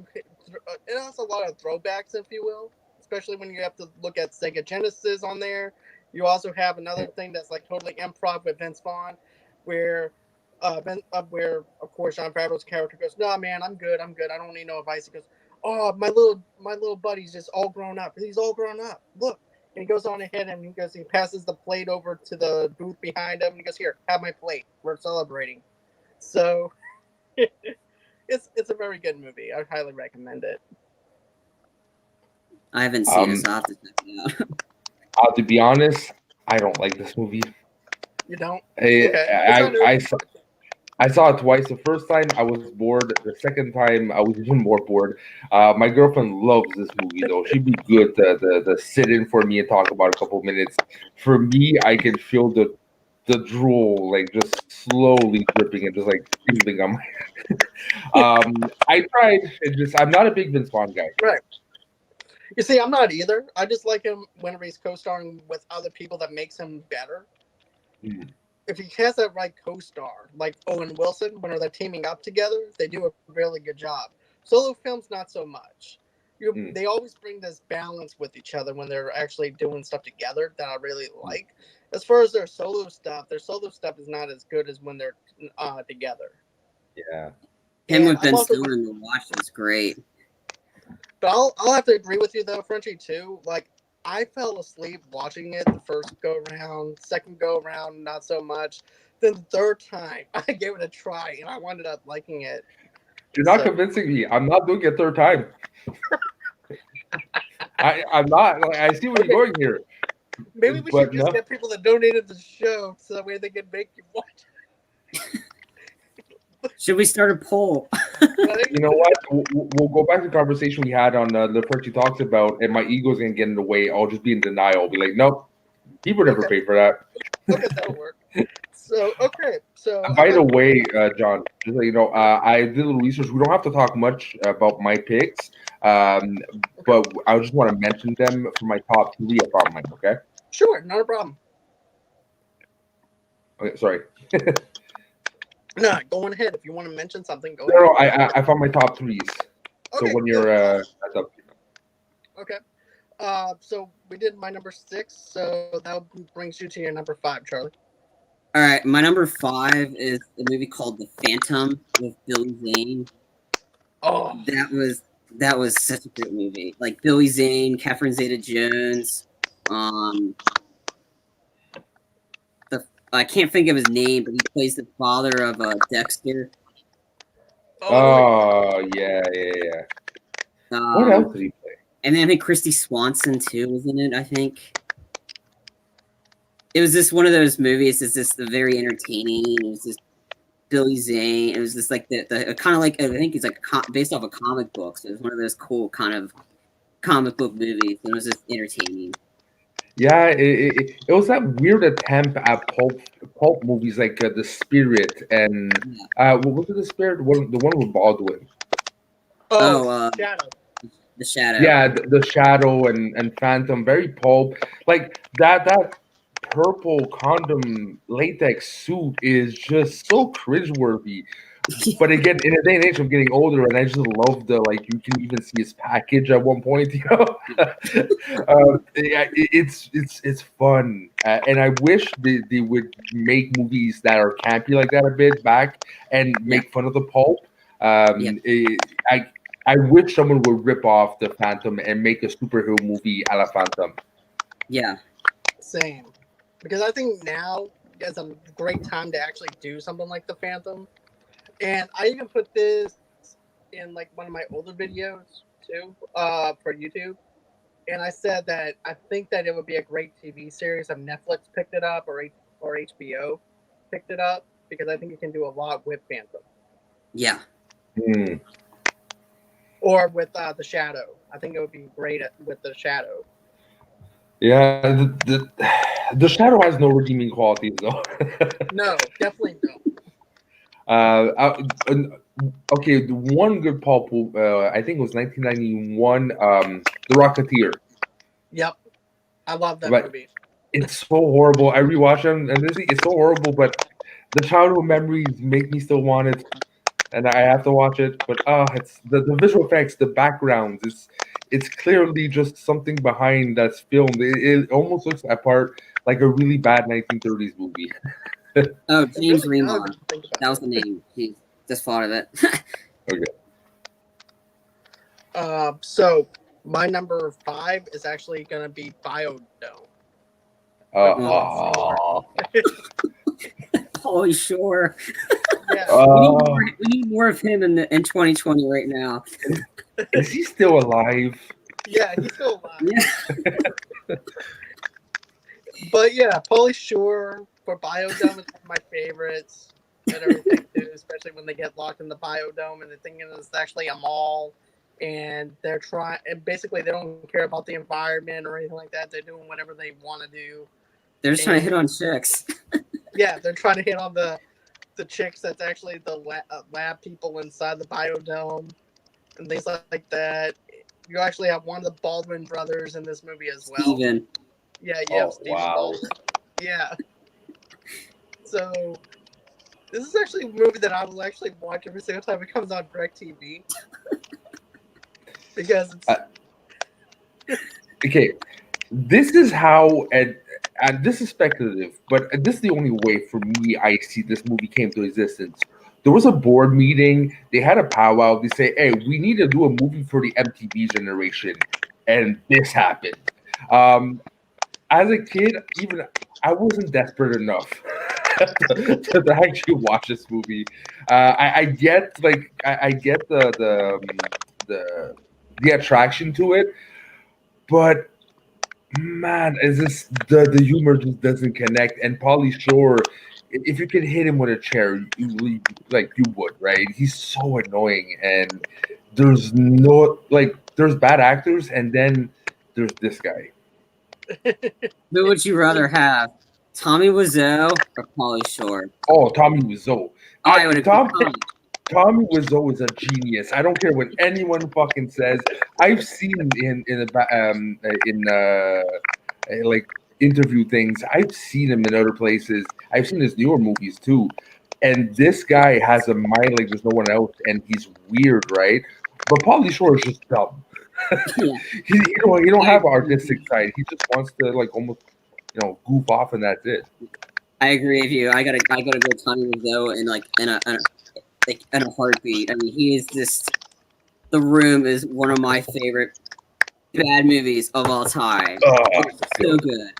[SPEAKER 1] has a lot of throwbacks, if you will, especially when you have to look at Sega Genesis on there. You also have another thing that's like totally improv with Vince Vaughn, where of course Jon Favreau's character goes, "No, man, I'm good. I don't need no advice." He goes, "Oh, my little buddy's just all grown up. He's all grown up. Look." And he goes on ahead and he passes the plate over to the booth behind him. And he goes, "Here, have my plate. We're celebrating." So it's a very good movie. I highly recommend it.
[SPEAKER 2] I haven't seen it, so I'll have to check it out.
[SPEAKER 3] To be honest, I don't like this movie.
[SPEAKER 1] You don't?
[SPEAKER 3] I saw it twice. The first time I was bored. The second time I was even more bored. My girlfriend loves this movie though. She'd be good to sit in for me and talk about a couple minutes. For me, I can feel the drool like just slowly dripping and just like tingling on my head. I tried. I'm not a big Vince Vaughn guy.
[SPEAKER 1] Right. You see, I'm not either. I just like him whenever he's co-starring with other people that makes him better. If he has that right co-star, like Owen Wilson, when they're teaming up together, they do a really good job. Solo films, not so much. They always bring this balance with each other when they're actually doing stuff together that I really like. As far as their solo stuff is not as good as when they're together.
[SPEAKER 3] Yeah.
[SPEAKER 2] Him with Ben Stiller in The Watch is great.
[SPEAKER 1] But I'll have to agree with you though, Frenchie, too. Like, I fell asleep watching it the first go around, second go around, not so much. Then the third time, I gave it a try and I wound up liking it.
[SPEAKER 3] You're not convincing me. I'm not doing it third time. I'm not. Like, I see where you're going here.
[SPEAKER 1] Maybe we should just get people that donated the show so that way they can make you watch.
[SPEAKER 2] Should we start a poll?
[SPEAKER 3] You know what? We'll go back to the conversation we had on the first you talks about, and my ego's gonna get in the way. I'll just be in denial. I'll be like, nope, people never pay for that.
[SPEAKER 1] Okay, that'll work. So
[SPEAKER 3] By the way, John, just so you know, I did a little research. We don't have to talk much about my picks, but I just want to mention them for my top 3 if I mind. Okay.
[SPEAKER 1] Sure, not a problem.
[SPEAKER 3] Okay. Sorry.
[SPEAKER 1] No, go on ahead. If you want to mention something, go
[SPEAKER 3] No,
[SPEAKER 1] ahead.
[SPEAKER 3] I found my top 3s. So
[SPEAKER 1] Okay,
[SPEAKER 3] when you're that's up.
[SPEAKER 1] Okay. So we did my number 6, so that brings you to your number 5, Charlie.
[SPEAKER 2] All right, my number 5 is a movie called The Phantom with Billy Zane.
[SPEAKER 1] Oh,
[SPEAKER 2] That was such a great movie. Like Billy Zane, Catherine Zeta-Jones. I can't think of his name, but he plays the father of Dexter.
[SPEAKER 3] Oh yeah. What else did he play?
[SPEAKER 2] And then I think Christy Swanson too was in it. I think it was just one of those movies. It's just very entertaining. It was just Billy Zane. It was just like the kind of like I think it's like based off a comic book. So it was one of those cool kind of comic book movies. And it was just entertaining.
[SPEAKER 3] Yeah, it was that weird attempt at pulp movies like The Spirit and what was it? The Spirit, the one with Baldwin.
[SPEAKER 1] Shadow.
[SPEAKER 2] The Shadow.
[SPEAKER 3] Yeah, the Shadow and Phantom, very pulp. Like that purple condom latex suit is just so cringeworthy. But again, in a day and age, I'm getting older, and I just love the you can even see his package at one point. You know, it's fun, and I wish they would make movies that are campy like that a bit back and make fun of the pulp. I wish someone would rip off the Phantom and make a superhero movie a la Phantom.
[SPEAKER 2] Yeah,
[SPEAKER 1] same. Because I think now is a great time to actually do something like the Phantom. And I even put this in like one of my older videos too, for YouTube. And I said that I think that it would be a great TV series if Netflix picked it up or HBO picked it up, because I think you can do a lot with Phantom.
[SPEAKER 2] Yeah.
[SPEAKER 1] Or with the Shadow. I think it would be great with the Shadow.
[SPEAKER 3] Yeah, the Shadow has no redeeming qualities though.
[SPEAKER 1] No, definitely no.
[SPEAKER 3] Okay, the one good pulp, I think it was 1991, The Rocketeer.
[SPEAKER 1] Yep, I love that movie.
[SPEAKER 3] It's so horrible. I rewatched it, and it's so horrible, but the childhood memories make me still want it, and I have to watch it. But it's the visual effects, the backgrounds. It's clearly just something behind that's filmed. It almost looks apart like a really bad 1930s movie.
[SPEAKER 2] Oh, James Remar. That was the name. He just thought of it.
[SPEAKER 3] Okay.
[SPEAKER 1] So my number 5 is actually going to be Biodome.
[SPEAKER 2] Holy sure.
[SPEAKER 1] Yeah.
[SPEAKER 2] We need more of him in 2020 right now.
[SPEAKER 3] Is he still alive?
[SPEAKER 1] Yeah, he's still alive.
[SPEAKER 2] Yeah.
[SPEAKER 1] But yeah, Pauly Shore for Biodome is one of my favorites and everything too, especially when they get locked in the Biodome and they're thinking it's actually a mall, and they're trying, and basically they don't care about the environment or anything like that. They're doing whatever they want to do.
[SPEAKER 2] They're just trying to hit on chicks.
[SPEAKER 1] Yeah, they're trying to hit on the chicks that's actually the lab people inside the Biodome and things like that. You actually have one of the Baldwin brothers in this movie as well.
[SPEAKER 2] Steven.
[SPEAKER 1] Yeah, you have Steven Baldwin. Yeah. So this is actually a movie that I will actually watch every single time it comes on DirecTV. Because it's...
[SPEAKER 3] Okay, this is how, and this is speculative, but this is the only way for me I see this movie came to existence. There was a board meeting, they had a powwow, they say, hey, we need to do a movie for the MTV generation, and this happened. As a kid, even I wasn't desperate enough to actually watch this movie. I get the attraction to it, but man, is this the humor just doesn't connect. And Pauly Shore if you could hit him with a chair, you would, right? He's so annoying, and there's no there's bad actors, and then there's this guy.
[SPEAKER 2] Who would you rather have, Tommy Wiseau or Pauly Shore?
[SPEAKER 3] Oh, Tommy Wiseau.
[SPEAKER 2] I would agree.
[SPEAKER 3] Tommy Wiseau is a genius. I don't care what anyone fucking says. I've seen him in like interview things. I've seen him in other places. I've seen his newer movies too. And this guy has a mind like there's no one else, and he's weird, right? But Pauly Shore is just dumb.
[SPEAKER 2] Yeah.
[SPEAKER 3] he don't have an artistic side. He just wants to almost goof off, and that's it.
[SPEAKER 2] I agree with you. I gotta go Tommy Wiseau in a heartbeat. I mean, he is just. The Room is one of my favorite bad movies of all time. It's so good.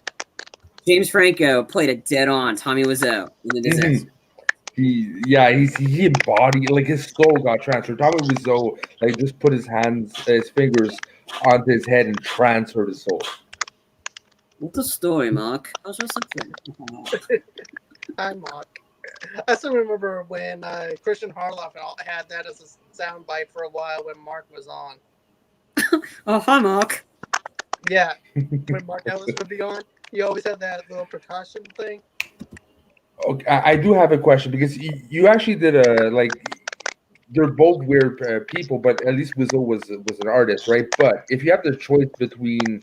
[SPEAKER 2] James Franco played a dead-on Tommy Wiseau in The Disaster.
[SPEAKER 3] He embodied his soul got transferred. Tommy Wiseau just put his fingers onto his head and transferred his soul.
[SPEAKER 2] What's the story, Mark? How's your subject?
[SPEAKER 1] Hi, Mark. I still remember when Christian Harloff had that as a soundbite for a while when Mark was on.
[SPEAKER 2] Oh, hi, Mark.
[SPEAKER 1] Yeah, when Mark Ellis would be on, he always had that little percussion thing.
[SPEAKER 3] Okay, I do have a question because you actually did they're both weird people, but at least Wiseau was an artist, right? But if you have the choice between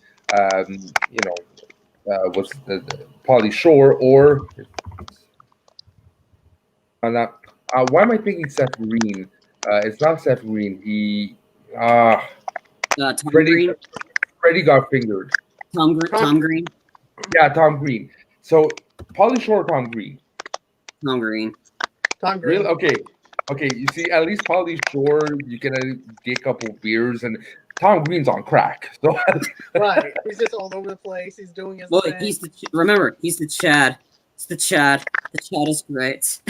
[SPEAKER 3] what's the Pauly Shore or why am I thinking Seth Green? It's not Seth Green.
[SPEAKER 2] Tom Green.
[SPEAKER 3] Freddie got fingered.
[SPEAKER 2] Tom Green.
[SPEAKER 3] Yeah, Tom Green. So Pauly Shore, or Tom Green.
[SPEAKER 2] Tom Green.
[SPEAKER 3] Really? Okay. You see, at least Pauly Shore, you can get a couple beers, and Tom Green's on crack. So
[SPEAKER 1] right, he's just all over the place. He's doing his thing.
[SPEAKER 2] He's the Chad. It's the Chad. The Chad is great.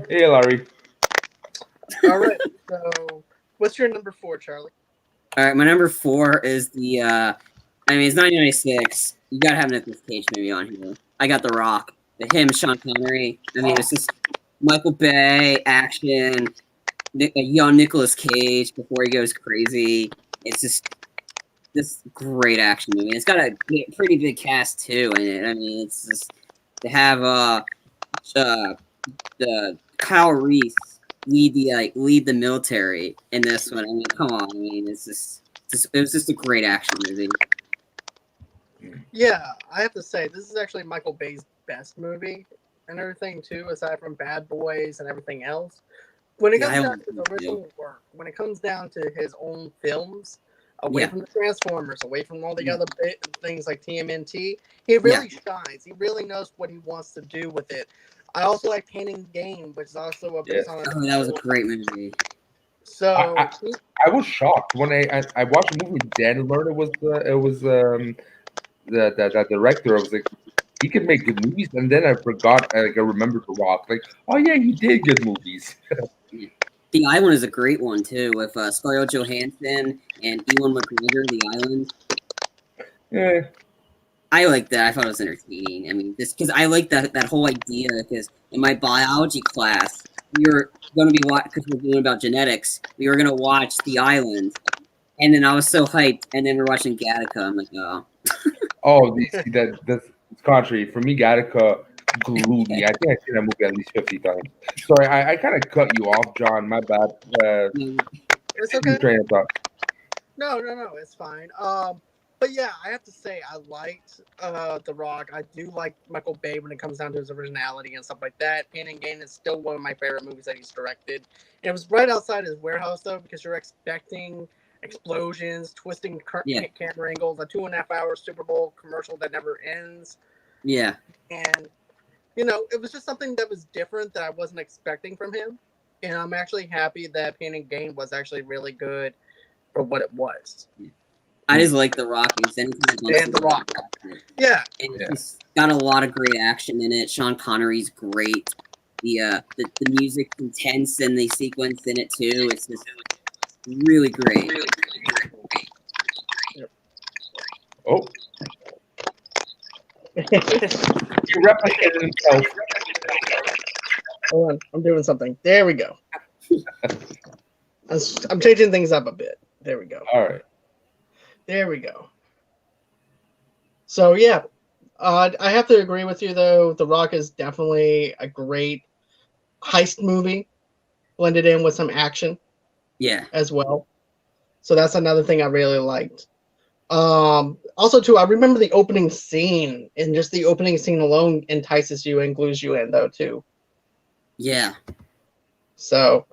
[SPEAKER 3] Hey, Larry.
[SPEAKER 1] All right. So, what's your number 4, Charlie?
[SPEAKER 2] All right, my number 4 is the. It's 1996. You gotta have Nicolas Cage maybe on here. I got The Rock. Sean Connery. It's just Michael Bay action. A young Nicolas Cage before he goes crazy. It's just this great action movie. It's got a pretty big cast too in it. It's just to have the Kyle Reese lead the military in this one. Come on. It was just a great action movie.
[SPEAKER 1] Yeah, I have to say this is actually Michael Bay's best movie and everything too, aside from Bad Boys and everything else. When it comes down to his original work, when it comes down to his own films, away from the Transformers, away from all the other things like TMNT, he really shines. He really knows what he wants to do with it. I also like Pain and Gain, which is also based on.
[SPEAKER 2] That was a great movie.
[SPEAKER 1] So
[SPEAKER 3] I was shocked when I watched the movie. Dan learned it was the director. I was like, he could make good movies, and then I forgot. I remembered The Rock. Oh yeah, he did good movies.
[SPEAKER 2] The Island is a great one too, with Scarlett Johansson and Ewan McGregor. The Island.
[SPEAKER 3] Yeah.
[SPEAKER 2] I like that. I thought it was entertaining. Just because I like that whole idea. Because in my biology class, we were going to be because we're doing about genetics. We were going to watch The Island, and then I was so hyped. And then we're watching Gattaca. I'm like, oh.
[SPEAKER 3] Oh, that's contrary. For me, Gattaca glued me. I think I've seen that movie at least 50 times. Sorry, I kind of cut you off, John. My bad.
[SPEAKER 1] It's okay.
[SPEAKER 3] Train of thought.
[SPEAKER 1] No, it's fine. But yeah, I have to say I liked The Rock. I do like Michael Bay when it comes down to his originality and stuff like that. Pain and Gain is still one of my favorite movies that he's directed. And it was right outside his warehouse though, because you're expecting explosions, twisting camera angles, a 2.5-hour Super Bowl commercial that never ends.
[SPEAKER 2] Yeah.
[SPEAKER 1] And it was just something that was different that I wasn't expecting from him. And I'm actually happy that Pain and Gain was actually really good for what it was.
[SPEAKER 2] I just like The Rock. And
[SPEAKER 1] The Rock. Yeah.
[SPEAKER 2] And it's got a lot of great action in it. Sean Connery's great. The music's intense and the sequence in it too. It's just really great.
[SPEAKER 3] Oh. He replicated himself.
[SPEAKER 1] Hold on, I'm doing something. There we go. I'm changing things up a bit. There we go.
[SPEAKER 3] All right.
[SPEAKER 1] There we go. So yeah, I have to agree with you though. The Rock is definitely a great heist movie, blended in with some action.
[SPEAKER 2] Yeah.
[SPEAKER 1] As well. So that's another thing I really liked. Also too, I remember the opening scene, and just the opening scene alone entices you and glues you in though too.
[SPEAKER 2] Yeah.
[SPEAKER 1] So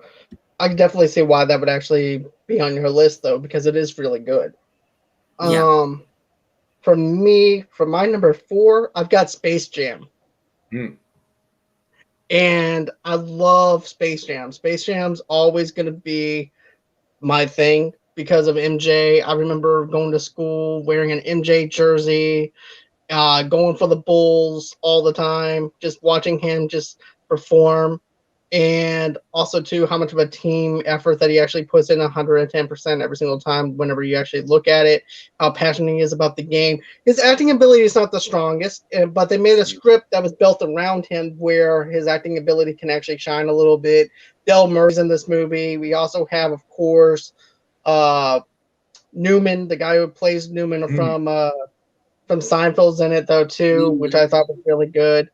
[SPEAKER 1] I can definitely see why that would actually be on your list though, because it is really good.
[SPEAKER 2] Yeah.
[SPEAKER 1] For me, for my number 4, I've got Space Jam. And I love Space Jam. Space Jam's always going to be my thing because of MJ. I remember going to school wearing an MJ jersey, going for the Bulls all the time, just watching him just perform. And also, too, how much of a team effort that he actually puts in 110% every single time whenever you actually look at it, how passionate he is about the game. His acting ability is not the strongest, but they made a script that was built around him where his acting ability can actually shine a little bit. Del Murray's in this movie. We also have, of course, Newman, the guy who plays Newman from Seinfeld's in it, though, too, which I thought was really good.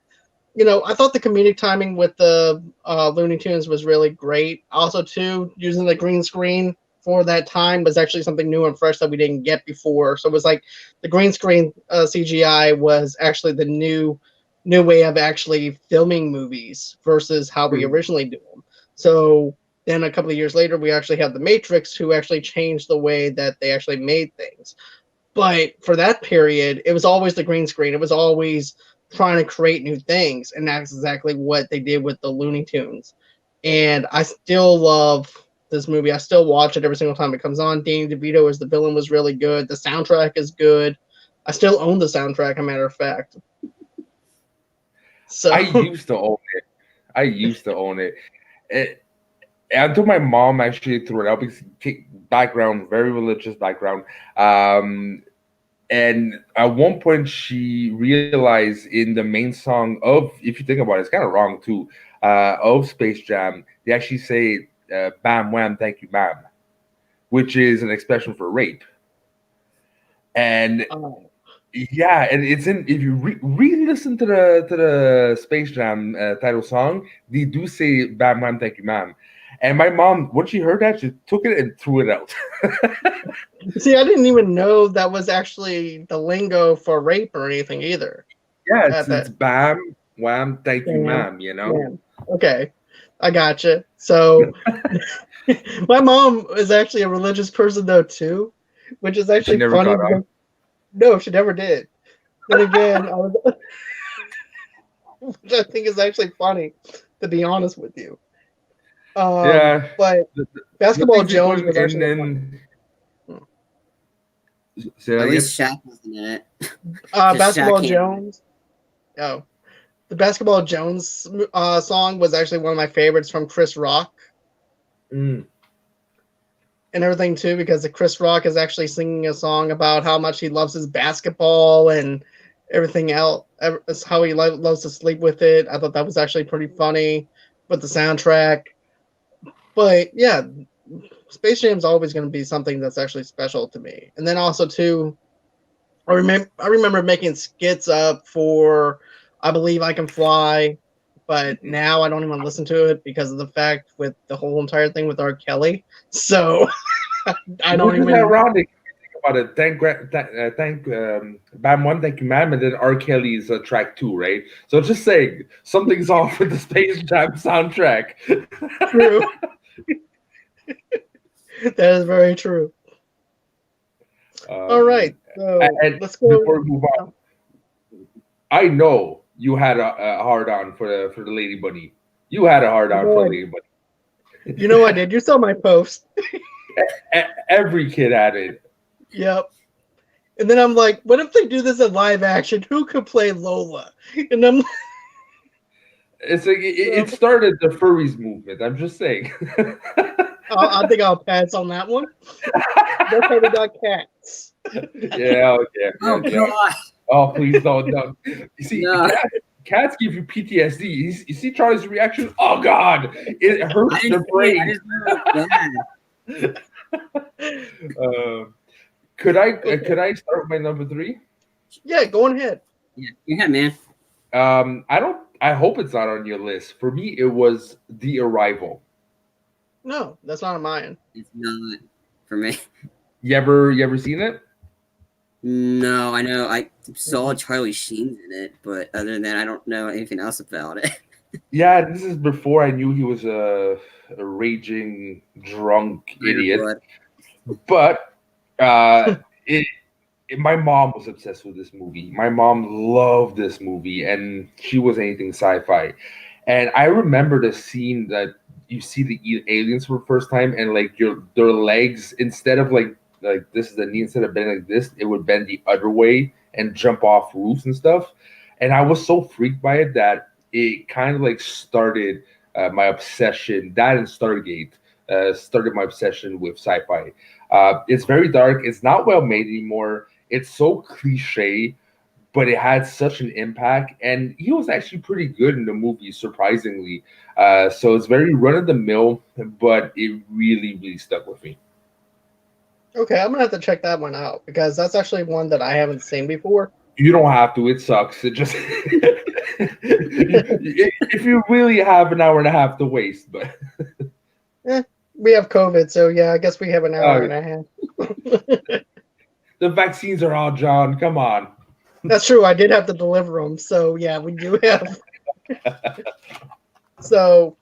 [SPEAKER 1] I thought the comedic timing with the Looney Tunes was really great. Also, too, using the green screen for that time was actually something new and fresh that we didn't get before. So it was like the green screen CGI was actually the new way of actually filming movies versus how we originally do them. So then a couple of years later, we actually have The Matrix, who actually changed the way that they actually made things. But for that period, it was always the green screen. It was always trying to create new things, and that's exactly what they did with the Looney Tunes. And I still love this movie. I still watch it every single time it comes on. Danny DeVito as the villain was really good. The soundtrack is good. I still own the soundtrack, as a matter of fact. So
[SPEAKER 3] I used to own it. Until my mom actually threw it out because background, very religious background. And at one point, she realized in the main song of, if you think about it, it's kind of wrong too, of Space Jam, they actually say, "Bam wham, thank you, ma'am," which is an expression for rape. And yeah, and it's in, if you re-listen to the Space Jam title song, they do say "Bam wham, thank you, ma'am." And my mom, when she heard that, she took it and threw it out.
[SPEAKER 1] See, I didn't even know that was actually the lingo for rape or anything either.
[SPEAKER 3] Yeah, it's bam, wham, thank you, ma'am,
[SPEAKER 1] Yeah. Okay, I gotcha. So, my mom is actually a religious person, though, too, which is actually funny. No, she never did. Then again, which I think is actually funny, to be honest with you.
[SPEAKER 3] Yeah.
[SPEAKER 1] But Basketball Jones was actually
[SPEAKER 2] At least Shaq wasn't in it.
[SPEAKER 1] Basketball Jones. Oh, the Basketball Jones song was actually one of my favorites from Chris Rock. And everything too, because Chris Rock is actually singing a song about how much he loves his basketball and everything else. How he loves to sleep with it. I thought that was actually pretty funny with the soundtrack. But yeah, Space Jam is always going to be something that's actually special to me. And then also too, I remember making skits up for I Believe I Can Fly, but now I don't even listen to it because of the fact with the whole entire thing with R. Kelly. So I don't even.
[SPEAKER 3] Ironic. About it, thank Bam One, thank you, ma'am, and then R. Kelly's track 2, right? So just saying, something's off with the Space Jam soundtrack.
[SPEAKER 1] True. That is very true. All right, so let's go.
[SPEAKER 3] Before we move on, I know you had a hard on for the Lady Bunny. You had a hard on for the Lady Bunny.
[SPEAKER 1] You know I did. You saw my post.
[SPEAKER 3] Every kid had it.
[SPEAKER 1] Yep. And then I'm like, what if they do this in live action? Who could play Lola? And I'm
[SPEAKER 3] it's like it started the furries movement. I'm just saying.
[SPEAKER 1] I think I'll pass on that one. That's how we got cats.
[SPEAKER 3] Yeah.
[SPEAKER 2] Oh God.
[SPEAKER 3] Oh, please don't. No. You see,
[SPEAKER 2] No,
[SPEAKER 3] cats give you PTSD. You see Charlie's reaction? Oh God, it
[SPEAKER 2] I
[SPEAKER 3] hurts
[SPEAKER 2] didn't
[SPEAKER 3] their
[SPEAKER 2] see it. I
[SPEAKER 3] brain.
[SPEAKER 2] just know it's bad.
[SPEAKER 1] Okay.
[SPEAKER 3] Could I start with my number three?
[SPEAKER 1] Yeah, go on ahead.
[SPEAKER 2] Yeah, man.
[SPEAKER 3] I hope it's not on your list. For me, it was The Arrival.
[SPEAKER 1] No, that's not on mine.
[SPEAKER 2] It's not for me.
[SPEAKER 3] You ever seen it?
[SPEAKER 2] No, I know. I saw
[SPEAKER 1] Mhm.
[SPEAKER 2] Charlie Sheen's in it, but other than that, I don't know anything else about it.
[SPEAKER 3] Yeah, this is before I knew he was a raging drunk
[SPEAKER 2] Minor
[SPEAKER 3] idiot.
[SPEAKER 2] blood.
[SPEAKER 3] But uh, it, my mom was obsessed with this movie. My mom loved this movie, and she was anything sci-fi. And I remember the scene that you see the aliens for the first time, and like their legs, instead of like this is the knee, instead of bending like this, it would bend the other way and jump off roofs and stuff. And I was so freaked by it that it kind of like started my obsession. That and Stargate started my obsession with sci-fi. It's very dark. It's not well made anymore. It's so cliche, but it had such an impact, and he was actually pretty good in the movie, surprisingly. So it's very run of the mill, but it really, really stuck with me.
[SPEAKER 1] Okay, I'm gonna have to check that one out because that's actually one that I haven't seen before.
[SPEAKER 3] You don't have to. It sucks. It just if you really have an hour and a half to waste, but
[SPEAKER 1] We have COVID, so yeah, I guess we have an hour
[SPEAKER 3] uh,
[SPEAKER 1] and a half.
[SPEAKER 3] the vaccines are all John. Come on.
[SPEAKER 1] That's true. I did have to deliver them, so yeah, we do have. So,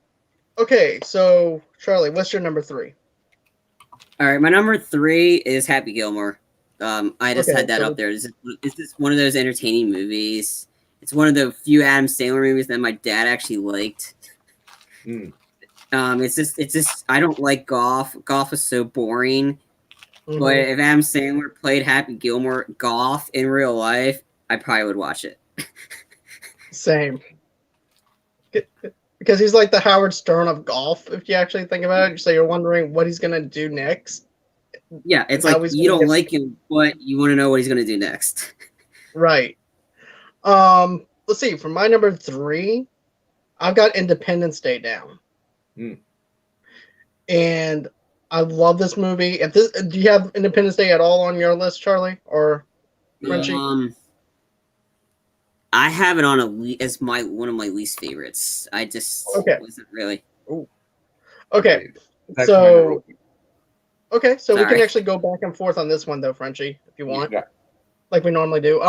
[SPEAKER 1] okay, so Charlie, what's your number three?
[SPEAKER 2] All right, my number 3 is Happy Gilmore. I just
[SPEAKER 1] Okay,
[SPEAKER 2] had that
[SPEAKER 1] so
[SPEAKER 2] up there. Is this one of those entertaining movies? It's one of the few Adam Sandler movies that my dad actually liked.
[SPEAKER 3] Mm.
[SPEAKER 2] It's just I don't like golf. Golf is so boring. But
[SPEAKER 1] mhm,
[SPEAKER 2] if Adam Sandler played Happy Gilmore golf in real life, I probably would watch it.
[SPEAKER 1] same. Because he's like the Howard Stern of golf, if you actually think about it. So you're wondering what he's gonna do next
[SPEAKER 2] Yeah,
[SPEAKER 1] and
[SPEAKER 2] it's
[SPEAKER 1] how
[SPEAKER 2] like
[SPEAKER 1] he's
[SPEAKER 2] you
[SPEAKER 1] gonna
[SPEAKER 2] don't
[SPEAKER 1] get
[SPEAKER 2] like him, but you want to know what he's gonna do next.
[SPEAKER 1] right. Let's see. For my number three, I've got Independence Day down,
[SPEAKER 3] Mm.
[SPEAKER 1] and I love this movie. If this, do you have Independence Day at all on your list, Charlie or Frenchie?
[SPEAKER 2] Um, I have it on as my one of my least favorites. I just
[SPEAKER 1] Okay.
[SPEAKER 2] wasn't really
[SPEAKER 1] Ooh. Okay.
[SPEAKER 3] Okay. That's my number
[SPEAKER 1] So
[SPEAKER 3] one.
[SPEAKER 1] okay, so we can
[SPEAKER 2] sorry.
[SPEAKER 1] actually go back and forth on this one though, Frenchie, if you want,
[SPEAKER 3] Yeah.
[SPEAKER 1] like we normally do.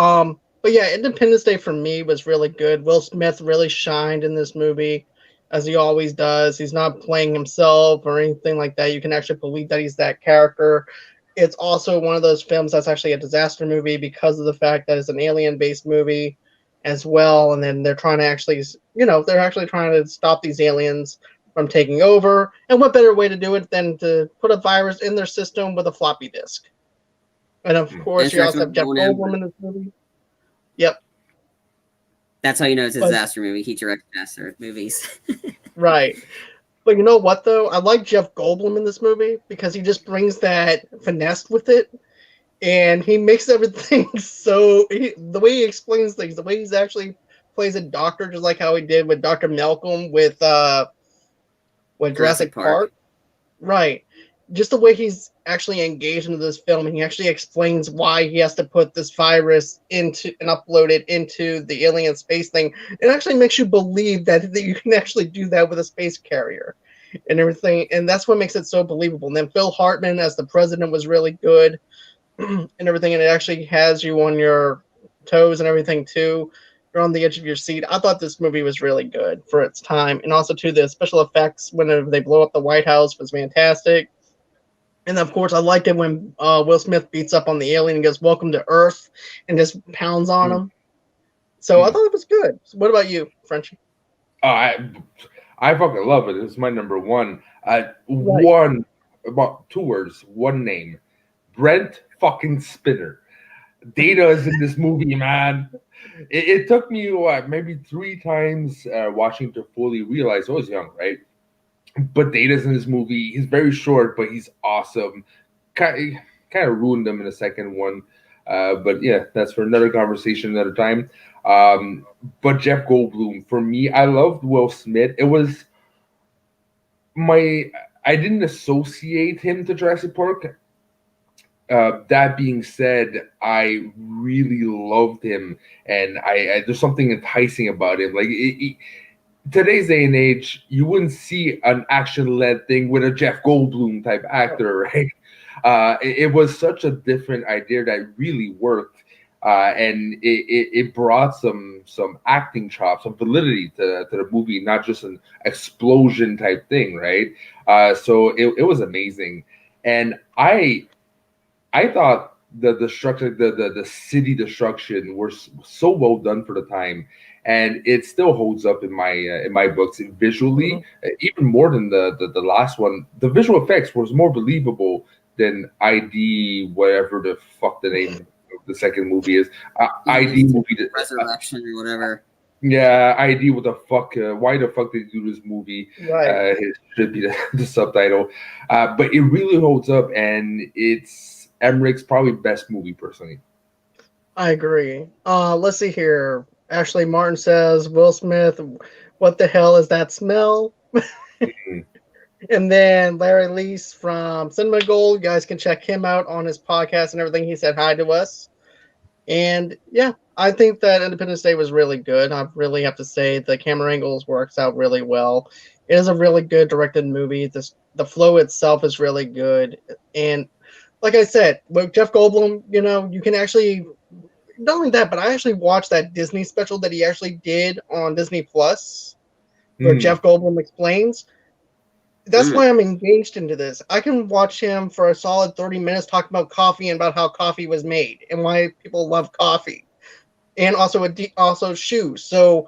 [SPEAKER 1] But yeah, Independence Day for me was really good. Will Smith really shined in this movie, as he always does. He's not playing himself or anything like that. You can actually believe that he's that character. It's also one of those films that's actually a disaster movie because of the fact that it's an alien-based movie as well. And then they're trying to actually, they're actually trying to stop these aliens from taking over. And what better way to do it than to put a virus in their system with a floppy disk? And of
[SPEAKER 2] And it
[SPEAKER 1] course, you
[SPEAKER 2] starts
[SPEAKER 1] also have
[SPEAKER 2] with
[SPEAKER 1] Jeff
[SPEAKER 2] going in.
[SPEAKER 1] Goldblum in this movie. Yep.
[SPEAKER 2] That's how you know it's a
[SPEAKER 1] But
[SPEAKER 2] disaster movie. He directs disaster movies.
[SPEAKER 1] right. But you know what though? I like Jeff Goldblum in this movie because he just brings that finesse with it, and he makes everything the way he explains things, the way he's actually plays a doctor, just like how he did with Dr. Malcolm with
[SPEAKER 2] Jurassic
[SPEAKER 1] Jurassic
[SPEAKER 2] Park.
[SPEAKER 1] Park. Right. Just the way he's actually engaged into this film, and he actually explains why he has to put this virus into and upload it into the alien space thing. It actually makes you believe that you can actually do that with a space carrier and everything. And that's what makes it so believable. And then Phil Hartman as the president was really good and everything. And it actually has you on your toes and everything too. You're on the edge of your seat. I thought this movie was really good for its time. And also, too, the special effects whenever they blow up the White House was fantastic. And of course, I liked it when Will Smith beats up on the alien and goes, "Welcome to Earth," and just pounds on
[SPEAKER 3] Mm.
[SPEAKER 1] him. So I
[SPEAKER 3] Mm.
[SPEAKER 1] thought it was good. So what about you, Frenchie?
[SPEAKER 3] Oh, I fucking love it. It's my number one.
[SPEAKER 1] Right.
[SPEAKER 3] One about 2 words, one name. Brent fucking Spinner. Data is in this movie, man. It took me maybe 3 times watching to fully realize I was young, right? But Data's in this movie. He's very short, but he's awesome. Kind of ruined him in the second one. But yeah, that's for another conversation another time. But Jeff Goldblum, for me, I loved Will Smith. It was my I didn't associate him to Jurassic Park. That being said, I really loved him, and I there's something enticing about him. Like today's day and age, you wouldn't see an action-led thing with a Jeff Goldblum type actor, right? It was such a different idea that really worked, and it brought some acting chops, some validity to the movie, not just an explosion type thing, right? So it was amazing, and I thought the structure, the city destruction, were so well done for the time, and it still holds up in my books. And visually, even more than the last one, the visual effects was more believable than ID, whatever the fuck the name of the second movie is. ID movie,
[SPEAKER 2] Resurrection or whatever.
[SPEAKER 3] Yeah, ID. What the fuck? Why the fuck did they do this movie?
[SPEAKER 1] Right.
[SPEAKER 3] It should be the subtitle, but it really holds up, and it's Emmerich's probably best movie personally.
[SPEAKER 1] I agree. Let's see here. Ashley Martin says, Will Smith, what the hell is that smell? And then Larry Leese from Cinema Gold. You guys can check him out on his podcast and everything. He said hi to us. And yeah, I think that Independence Day was really good. I really have to say the camera angles works out really well. It is a really good directed movie. The flow itself is really good. And like I said, with Jeff Goldblum, you can actually not only that, but I actually watched that Disney special that he actually did on Disney Plus, where Jeff Goldblum explains. That's why I'm engaged into this. I can watch him for a solid 30 minutes talking about coffee and about how coffee was made and why people love coffee, and also shoes. So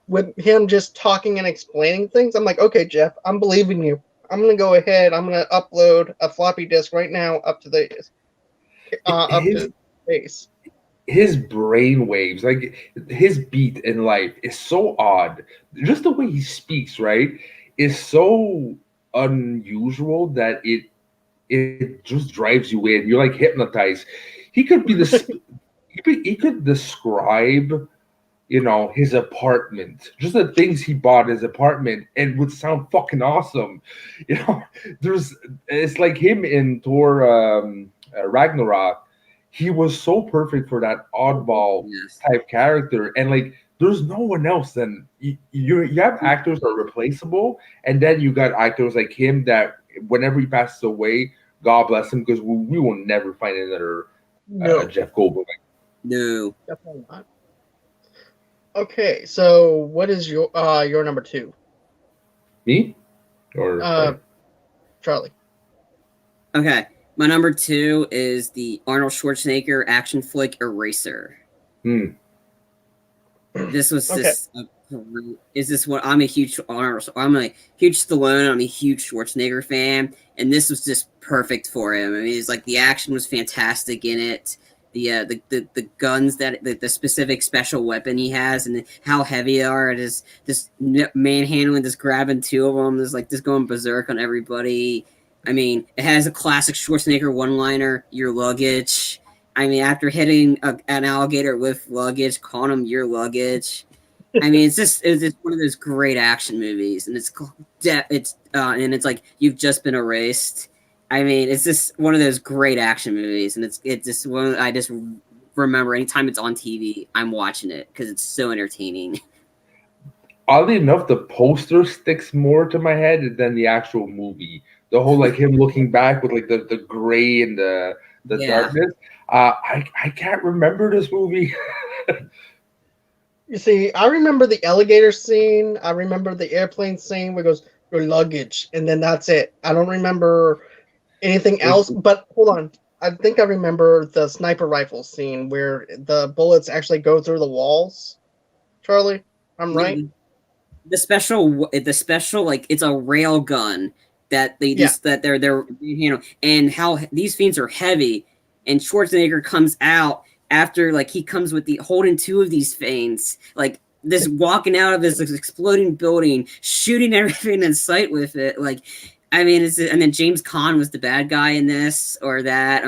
[SPEAKER 1] with him just talking and explaining things, I'm like, okay, Jeff, I'm believing you. I'm gonna go ahead. I'm gonna upload a floppy disk right now up to space.
[SPEAKER 3] His brain waves, like his beat in life, is so odd. Just the way he speaks, right, is so unusual that it just drives you in. You're like hypnotized. He could be this. He could describe, his apartment, just the things he bought in his apartment, and would sound fucking awesome. It's like him in Thor Ragnarok. He was so perfect for that oddball type character, and like there's no one else. Then you have actors that are replaceable, and then you got actors like him that whenever he passes away, God bless him, because we will never find another Jeff Goldblum.
[SPEAKER 2] No,
[SPEAKER 1] definitely not. Okay, so what is your number 2?
[SPEAKER 3] Me or
[SPEAKER 1] Charlie?
[SPEAKER 2] Okay, my number 2 is the Arnold Schwarzenegger action flick Eraser. This was this. Is this what I'm a huge Arnold? I'm a huge Stallone. I'm a huge Schwarzenegger fan, and this was just perfect for him. I mean, it's like the action was fantastic in it. The guns that the specific special weapon he has and how heavy they are. It is just manhandling, just grabbing 2 of them. There's like just going berserk on everybody. I mean, it has a classic Schwarzenegger one-liner: "Your luggage." I mean, after hitting an alligator with luggage, calling him "your luggage." I mean, it's just one of those great action movies, and it's like you've just been erased. I mean, it's just one of those great action movies, and it's just one I just remember anytime it's on TV, I'm watching it because it's so entertaining.
[SPEAKER 3] Oddly enough, the poster sticks more to my head than the actual movie. The whole like him looking back with like the gray and the darkness. I can't remember this movie.
[SPEAKER 1] You see, I remember the alligator scene. I remember the airplane scene where it goes, "Your luggage," and then that's it. I don't remember anything else. But hold on, I think I remember the sniper rifle scene where the bullets actually go through the walls. Charlie, I'm right.
[SPEAKER 2] The special, like it's a rail gun that they just that they're and how these fiends are heavy, and Schwarzenegger comes out after like he comes with the holding 2 of these fiends, like this walking out of this exploding building, shooting everything in sight with it, like. I mean, and then James Caan was the bad guy in this or that.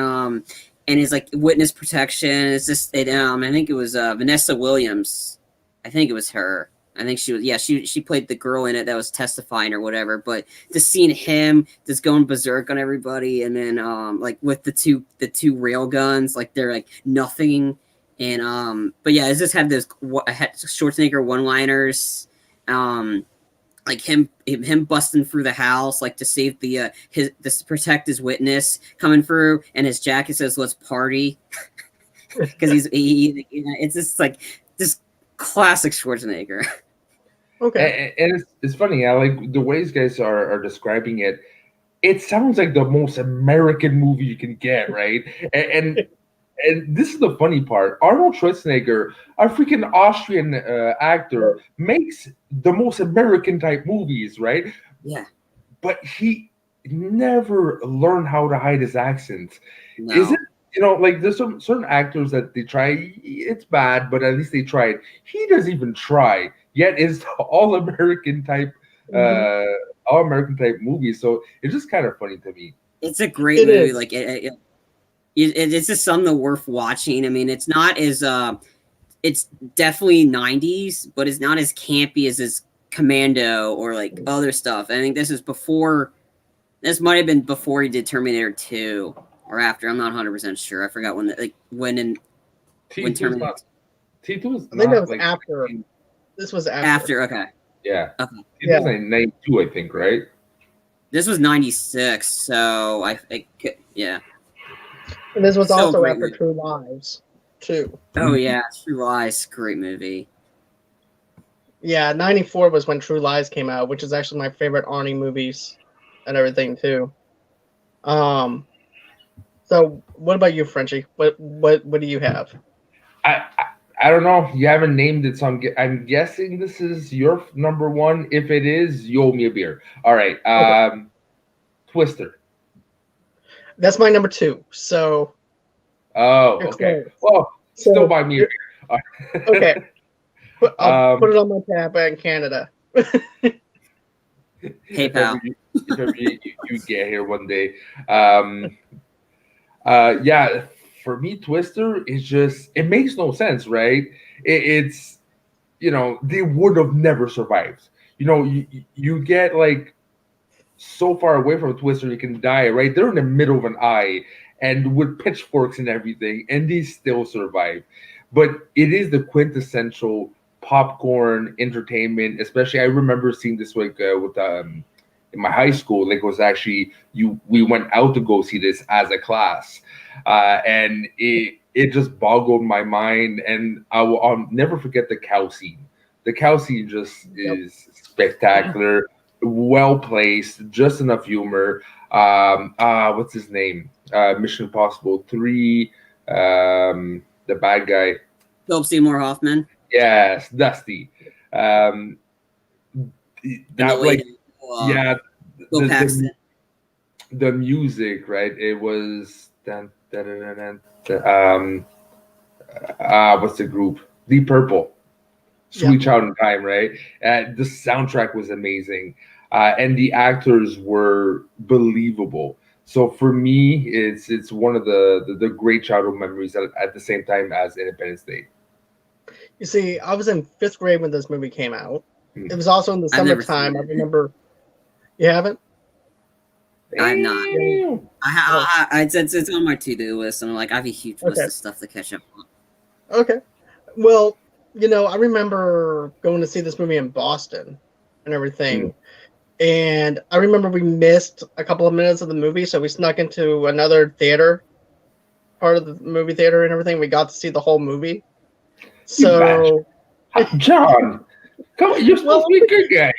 [SPEAKER 2] and his like witness protection. It's just I think it was Vanessa Williams. I think it was her. I think she was she played the girl in it that was testifying or whatever. But just seeing him just going berserk on everybody, and then like with the two rail guns, like they're like nothing. And but yeah, it just had those Schwarzenegger one-liners. Like him busting through the house, like to save to protect his witness coming through, and his jacket says "Let's party," because it's just like this classic Schwarzenegger.
[SPEAKER 3] Okay, and it's funny. I like the ways guys are describing it. It sounds like the most American movie you can get, right? And this is the funny part. Arnold Schwarzenegger, a freaking Austrian actor, makes the most American type movies, right?
[SPEAKER 2] Yeah.
[SPEAKER 3] But he never learned how to hide his accent.
[SPEAKER 2] No.
[SPEAKER 3] Is it, like there's some certain actors that they try, it's bad, but at least they tried. He doesn't even try, yet it's all American type movie. So it's just kind of funny to me.
[SPEAKER 2] It's a great movie. Like it's just something worth watching. I mean, it's not as it's definitely 90s, but it's not as campy as his Commando or like other stuff. I think this might have been before he did Terminator 2 or after. I'm not 100% sure. I forgot when Terminator.
[SPEAKER 3] T2 was
[SPEAKER 1] I think that was like, after. This was
[SPEAKER 2] after. Okay.
[SPEAKER 3] Yeah.
[SPEAKER 2] Okay.
[SPEAKER 3] It was like 92, I think, right?
[SPEAKER 2] This was 96, so I think yeah.
[SPEAKER 1] And this was also after True Lies, too.
[SPEAKER 2] Oh, yeah. True Lies. Great movie.
[SPEAKER 1] Yeah, 94 was when True Lies came out, which is actually my favorite Arnie movies and everything, too. So what about you, Frenchie? What do you have?
[SPEAKER 3] I don't know. You haven't named it, so I'm guessing this is your number one. If it is, you owe me a beer. All right. Okay. Twister.
[SPEAKER 1] That's my number 2. So.
[SPEAKER 3] Oh, okay. Well, still buy me a beer.
[SPEAKER 1] Okay. I'll put it on my tab in Canada.
[SPEAKER 2] Hey, pal.
[SPEAKER 3] If ever you get here one day. Yeah, for me, Twister is just, it makes no sense, right? It's, they would have never survived. You get like so far away from Twister, you can die, right? They're in the middle of an eye and with pitchforks and everything, and they still survive. But it is the quintessential popcorn entertainment, especially I remember seeing this like with in my high school. Like it was actually we went out to go see this as a class, and it just boggled my mind. And I'll never forget the cow scene. The cow scene just is spectacular, well placed, just enough humor. What's his name? Mission Impossible 3. The bad guy.
[SPEAKER 2] Philip Seymour Hoffman.
[SPEAKER 3] Yes, Dusty. That like the music, right? It was what's the group? Deep Purple. Sweet Child in Time, right? The soundtrack was amazing, and the actors were believable. So for me, it's one of the great childhood memories at the same time as Independence Day.
[SPEAKER 1] You see, I was in 5th grade when this movie came out. It was also in the summertime. I remember. You haven't?
[SPEAKER 2] I'm not. It's on my to-do list, and I have a huge list of stuff to catch up on.
[SPEAKER 1] Okay. Well, I remember going to see this movie in Boston and everything. And I remember we missed a couple of minutes of the movie, so we snuck into another theater, part of the movie theater and everything. We got to see the whole movie. So,
[SPEAKER 3] John, come on, you're supposed to be a good guy.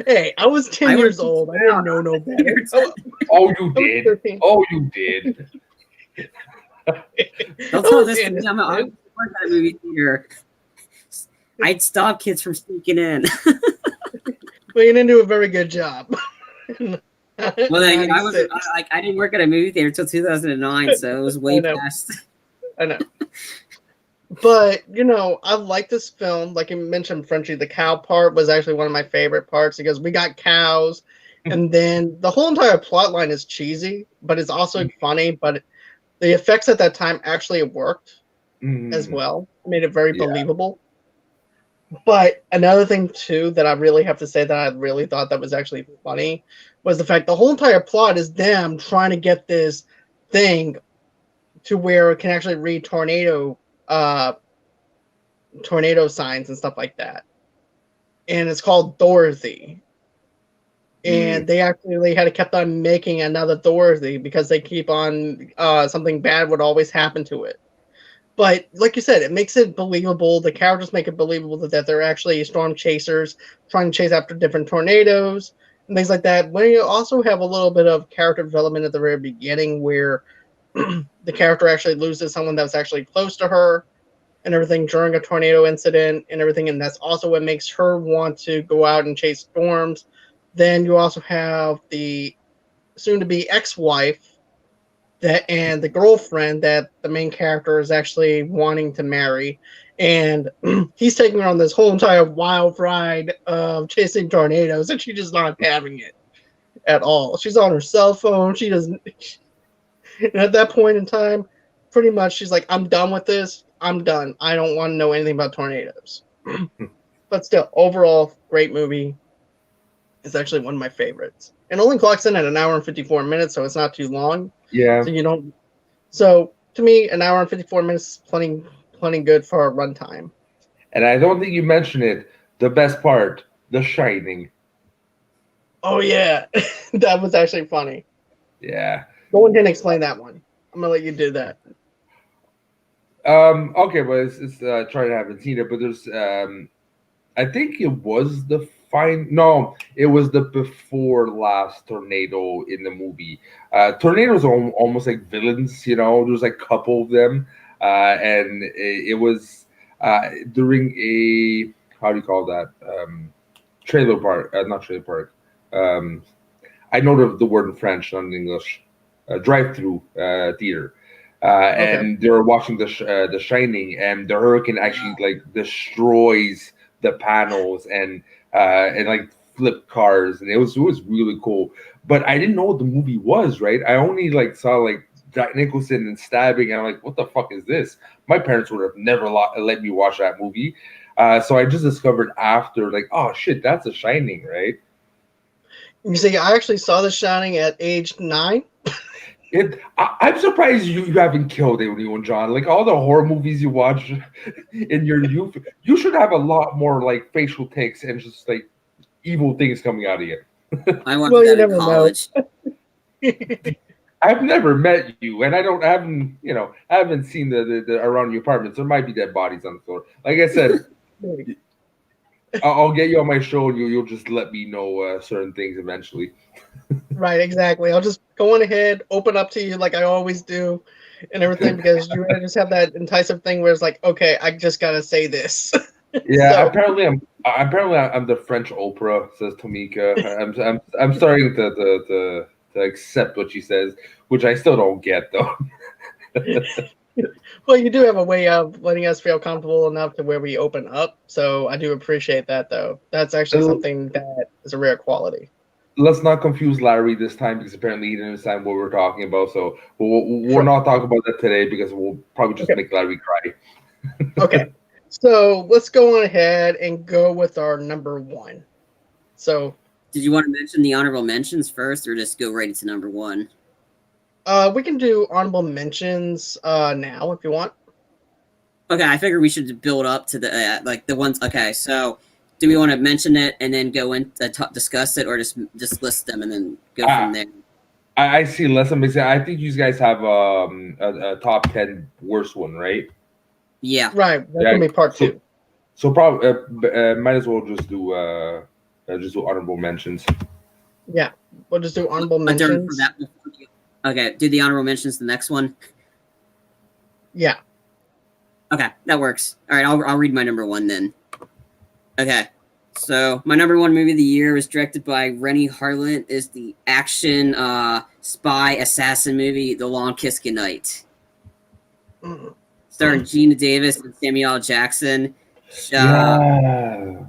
[SPEAKER 1] Hey, I was 10 years old. I didn't know no better.
[SPEAKER 3] Oh, you did. Oh, you did.
[SPEAKER 2] Don't tell this to me. I'm at a movie theater. I'd stop kids from sneaking in.
[SPEAKER 1] Well, you didn't do a very good job.
[SPEAKER 2] Well, I didn't work at a movie theater until 2009, so it was way past.
[SPEAKER 1] I know. But, I like this film. Like you mentioned, Frenchie, the cow part was actually one of my favorite parts because we got cows. And then the whole entire plot line is cheesy, but it's also funny. But the effects at that time actually worked as
[SPEAKER 3] Mm.
[SPEAKER 1] well. Made it very
[SPEAKER 3] Yeah.
[SPEAKER 1] believable. But another thing too that I really have to say that I really thought that was actually funny was the fact the whole entire plot is them trying to get this thing to where it can actually read tornado signs and stuff like that. And it's called Dorothy. And they actually had to kept on making another Dorothy because they keep on something bad would always happen to it. But like you said, it makes it believable. The characters make it believable that they're actually storm chasers trying to chase after different tornadoes and things like that. When you also have a little bit of character development at the very beginning where the character actually loses someone that's actually close to her and everything during a tornado incident and everything, and that's also what makes her want to go out and chase storms. Then you also have the soon-to-be ex-wife and the girlfriend that the main character is actually wanting to marry, and he's taking her on this whole entire wild ride of chasing tornadoes, and she's just not having it at all. She's on her cell phone. She doesn't. And at that point in time, pretty much she's like, "I'm done with this. I'm done. I don't want to know anything about tornadoes." But still, overall, great movie. It's actually one of my favorites. And only clocks in at an hour and 54 minutes, so it's not too long.
[SPEAKER 3] Yeah.
[SPEAKER 1] So you don't. So to me, an hour and 54 minutes is plenty good for a runtime.
[SPEAKER 3] And I don't think you mentioned it. The best part, The Shining.
[SPEAKER 1] Oh yeah, that was actually funny.
[SPEAKER 3] Yeah.
[SPEAKER 1] Go ahead and explain that one. I'm gonna let you do that.
[SPEAKER 3] Okay, but it's trying to haven't seen it, but there's I think it was the no, it was the before last tornado in the movie. Tornadoes are almost like villains, you know. There's like a couple of them, and it was during a, how do you call that, trailer park? Not trailer park. I know the word in French, not in English. Drive-through theater.
[SPEAKER 1] Okay.
[SPEAKER 3] And they were watching the Shining, and the hurricane actually like destroys the panels and like flip cars, and it was really cool. But I didn't know what the movie was, right? I only like saw like Jack Nicholson and stabbing, and I'm like, what the fuck is this? My parents would have never let me watch that movie. So I just discovered after, like, oh shit, that's a Shining, right?
[SPEAKER 1] You see, I actually saw The Shining at age 9.
[SPEAKER 3] I'm surprised you haven't killed anyone, John. Like all the horror movies you watch in your youth, you should have a lot more like facial tics and just like evil things coming out of you.
[SPEAKER 2] I watched that in college.
[SPEAKER 3] I've never met you, and I haven't seen the around your apartment. So there might be dead bodies on the floor. Like I said, I'll get you on my show, and you'll just let me know certain things eventually.
[SPEAKER 1] Right, exactly. I'll just go on ahead, open up to you like I always do, and everything, because you just have that enticing thing where it's like, okay, I just gotta say this.
[SPEAKER 3] Yeah,
[SPEAKER 1] So-
[SPEAKER 3] apparently I'm the French Oprah, says Tomika. I'm starting to accept what she says, which I still don't get though.
[SPEAKER 1] Well, you do have a way of letting us feel comfortable enough to where we open up, so I do appreciate that, though. That's actually something that is a rare quality.
[SPEAKER 3] Let's not confuse Larry this time, because apparently he didn't understand what we're talking about. So we'll
[SPEAKER 1] Sure.
[SPEAKER 3] not talk about that today, because we'll probably just make Larry cry.
[SPEAKER 1] Okay, so let's go on ahead and go with our number 1. So,
[SPEAKER 2] did you want to mention the honorable mentions first, or just go right into number 1?
[SPEAKER 1] we can do honorable mentions now if you want.
[SPEAKER 2] Okay, I figure we should build up to the like the ones. Okay, so do we want to mention it and then go in discuss it, or just list them and then go from there?
[SPEAKER 3] I see less than mixing. I think you guys have a top 10 worst one, right?
[SPEAKER 2] Yeah.
[SPEAKER 1] Right. That's gonna be part 2.
[SPEAKER 3] So probably might as well just do honorable mentions.
[SPEAKER 1] Yeah, we'll just do honorable mentions.
[SPEAKER 2] Okay, do the honorable mentions the next one.
[SPEAKER 1] Yeah.
[SPEAKER 2] Okay, that works. All right, I'll read my number 1 then. Okay, so my number 1 movie of the year was directed by Rennie Harlan. Is the action spy assassin movie The Long Kiss Goodnight, starring Gina Davis and Samuel L. Jackson. Yeah,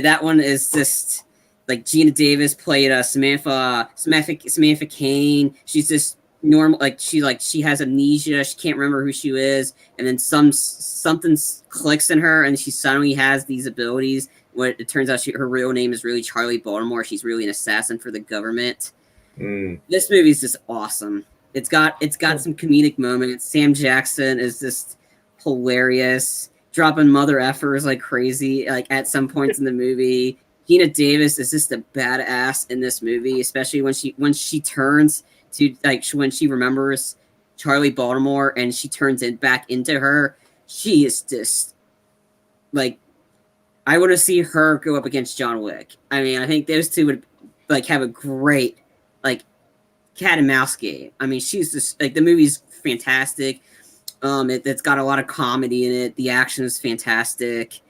[SPEAKER 2] that one is just like Gina Davis played Samantha Kane. She's this normal, like she has amnesia, she can't remember who she is, and then something clicks in her, and she suddenly has these abilities. What it turns out, her real name is really Charlie Baltimore. She's really an assassin for the government. This movie is just awesome. It's got some comedic moments. Sam Jackson is just hilarious, dropping mother effers like crazy, like at some points in the movie. Gina Davis is just a badass in this movie, especially when she turns to, like, when she remembers Charlie Baltimore and she turns it back into her. She is just like, I want to see her go up against John Wick. I mean, I think those two would like have a great like cat and mouse game. I mean, she's just like, the movie's fantastic. It's got a lot of comedy in it. The action is fantastic,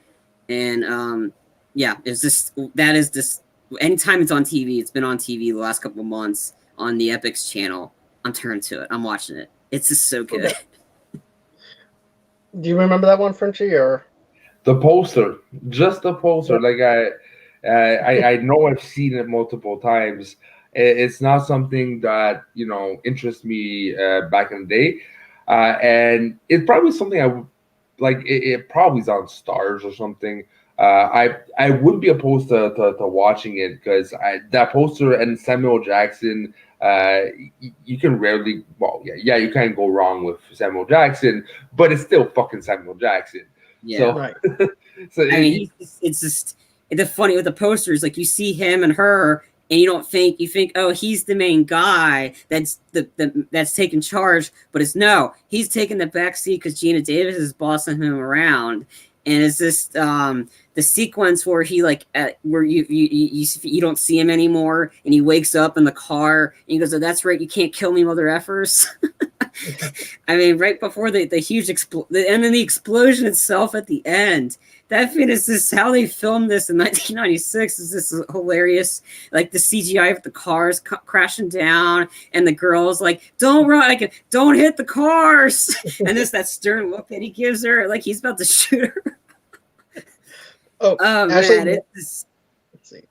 [SPEAKER 2] and yeah, it's just, that is just, anytime it's on TV, it's been on TV the last couple of months on the Epix channel. I'm turned to it. I'm watching it. It's just so good.
[SPEAKER 1] Okay. Do you remember that one, Frenchie, or
[SPEAKER 3] The poster, just the poster. Like I know I've seen it multiple times. It's not something that interests me back in the day, and it's probably something I would like. It probably is on Stars or something. I would be opposed to watching it because that poster and Samuel Jackson. You can rarely, well, yeah, you can't go wrong with Samuel Jackson, but it's still fucking Samuel Jackson.
[SPEAKER 2] Yeah.
[SPEAKER 3] So,
[SPEAKER 1] right?
[SPEAKER 2] So I mean, it's just the funny with the posters. Like, you see him and her, and you think, oh, he's the main guy that's that's taking charge, but it's no, he's taking the back seat because Gina Davis is bossing him around. And it's just the sequence where he where you don't see him anymore, and he wakes up in the car and he goes, "Oh, that's right, you can't kill me, mother effers." I mean, right before the huge and then the explosion itself at the end. That is just how they filmed this in 1996. Is this hilarious? Like the CGI of the cars crashing down, and the girls like, "Don't run, like, don't hit the cars," and just that stern look that he gives her, like he's about to shoot her.
[SPEAKER 1] Oh, Ashley,
[SPEAKER 2] man,
[SPEAKER 1] let's see.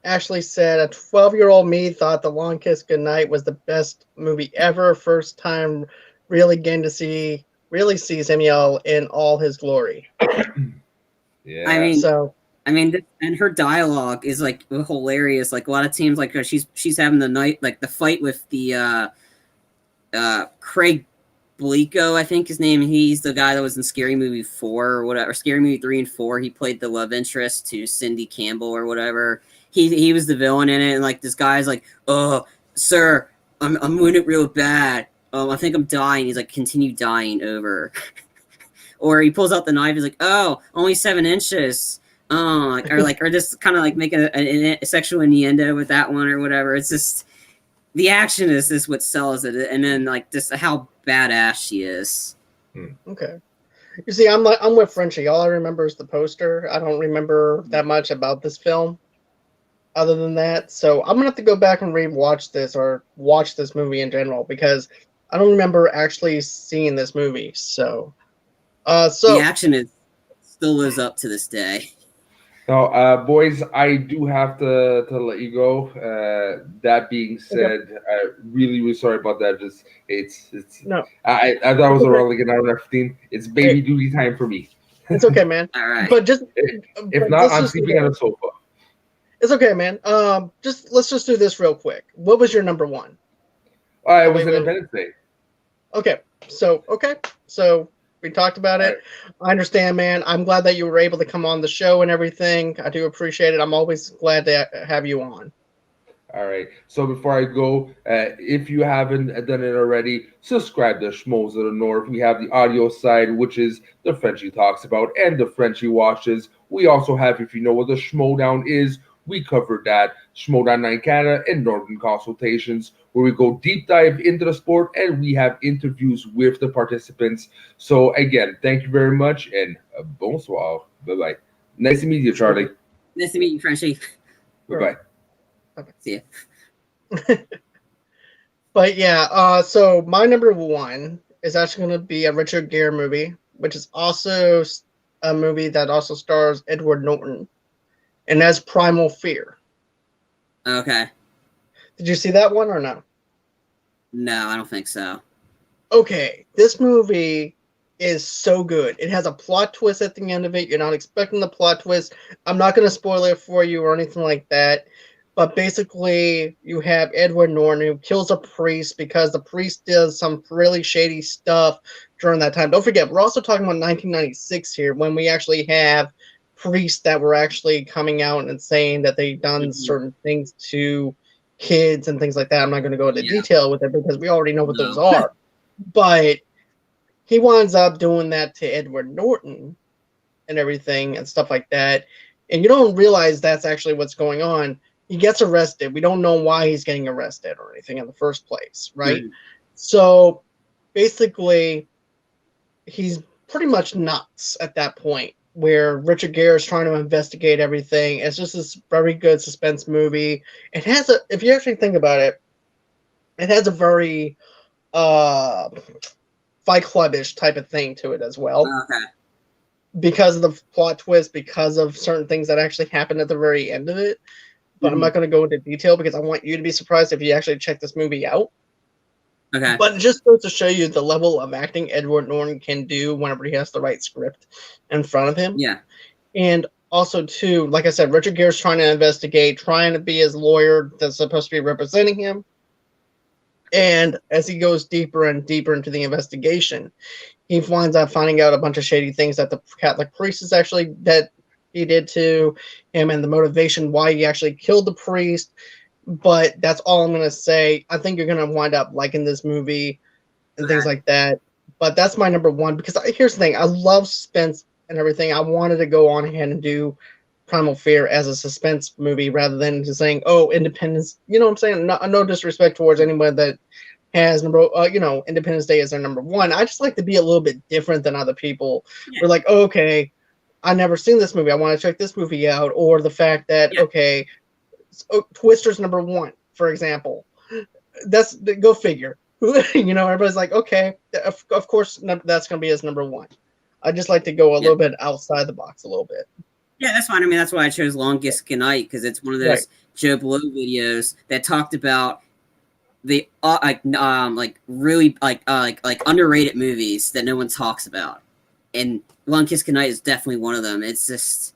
[SPEAKER 1] Ashley said, "A 12-year-old me thought The Long Kiss Goodnight was the best movie ever. First time really getting to see Samuel in all his glory."
[SPEAKER 3] Yeah.
[SPEAKER 2] I mean, and her dialogue is like hilarious. Like, a lot of times, like, she's having the fight with the Craig Bleeko, I think his name. He's the guy that was in Scary Movie 4 or whatever, Scary Movie 3 and 4. He played the love interest to Cindy Campbell or whatever. He was the villain in it, and like this guy's like, "Oh, sir, I'm wounded real bad. I think I'm dying." He's like, "Continue dying," over. Or he pulls out the knife. He's like, "Oh, only 7 inches." Or just kind of like making a sexual innuendo with that one or whatever. It's just, the action is just what sells it, and then like just how badass she is.
[SPEAKER 1] Okay. You see, I'm with Frenchie. All I remember is the poster. I don't remember that much about this film, other than that. So I'm gonna have to go back and rewatch this, or watch this movie in general, because I don't remember actually seeing this movie. So
[SPEAKER 2] the action still lives up to this day.
[SPEAKER 3] Now, boys, I do have to let you go. That being said, really sorry about that. Just it's
[SPEAKER 1] no.
[SPEAKER 3] I thought it was around like an hour and 15. It's baby duty time for me.
[SPEAKER 1] It's okay, man.
[SPEAKER 2] All right.
[SPEAKER 1] But just
[SPEAKER 3] if not, I'm sleeping on a sofa.
[SPEAKER 1] It's okay, man. Let's just do this real quick. What was your number one?
[SPEAKER 3] It was Independence Day.
[SPEAKER 1] Okay, so we talked about it. Right. I understand, man. I'm glad that you were able to come on the show and everything. I do appreciate it. I'm always glad to have you on.
[SPEAKER 3] All right. So before I go, if you haven't done it already, subscribe to Schmoes of the North. We have the audio side, which is the Frenchie Talks About and the Frenchie Watches. We also have, if you know what the Schmodown is, we covered that, Schmodown Night Canada and Northern Consultations, where we go deep dive into the sport and we have interviews with the participants. So again, thank you very much, and bonsoir. Bye-bye. Nice to meet you, Charlie.
[SPEAKER 2] Nice to meet you, Frenchie.
[SPEAKER 3] Bye-bye.
[SPEAKER 2] Okay. See ya.
[SPEAKER 1] But yeah, so my number one is actually going to be a Richard Gere movie, which is also a movie that also stars Edward Norton, and that's Primal Fear.
[SPEAKER 2] Okay.
[SPEAKER 1] Did you see that one or no?
[SPEAKER 2] No, I don't think so.
[SPEAKER 1] Okay, this movie is so good. It has a plot twist at the end of it. You're not expecting the plot twist. I'm not going to spoil it for you or anything like that. But basically, you have Edward Norton who kills a priest because the priest does some really shady stuff during that time. Don't forget, we're also talking about 1996 here when we actually have priests that were actually coming out and saying that they've done certain things to kids and things like that. I'm not going to go into detail with it because we already know what those are. But he winds up doing that to Edward Norton and everything and stuff like that. And you don't realize that's actually what's going on. He gets arrested. We don't know why he's getting arrested or anything in the first place, right? So basically, he's pretty much nuts at that point where Richard Gere is trying to investigate everything. It's just this very good suspense movie. It has a, if you actually think about it, it has a very Fight Club-ish type of thing to it as well.
[SPEAKER 2] Okay.
[SPEAKER 1] Because of the plot twist, because of certain things that actually happen at the very end of it. But I'm not going to go into detail because I want you to be surprised if you actually check this movie out.
[SPEAKER 2] Okay.
[SPEAKER 1] But it just goes to show you the level of acting Edward Norton can do whenever he has the right script in front of him.
[SPEAKER 2] Yeah.
[SPEAKER 1] And also, too, like I said, Richard Gere's trying to investigate, trying to be his lawyer that's supposed to be representing him. And as he goes deeper and deeper into the investigation, he winds up finding out a bunch of shady things that the Catholic priest is actually that he did to him and the motivation why he actually killed the priest. But that's all I'm going to say. I think you're going to wind up liking this movie and things like that. But that's my number one because here's the thing. I love suspense and everything. I wanted to go on ahead and do Primal Fear as a suspense movie rather than just saying, oh, Independence. You know what I'm saying? No disrespect towards anyone that has Independence Day as their number one. I just like to be a little bit different than other people. We're like, oh, okay, I never seen this movie. I want to check this movie out. Or the fact that, okay, Twister's number one, for example. That's go figure. Everybody's like, okay, of course that's going to be his number one. I just like to go a little bit outside the box a little bit.
[SPEAKER 2] Yeah, that's fine. I mean, that's why I chose Longest Goodnight because it's one of those Joe Blow videos that talked about the really underrated movies that no one talks about, and Longest Goodnight is definitely one of them. It's just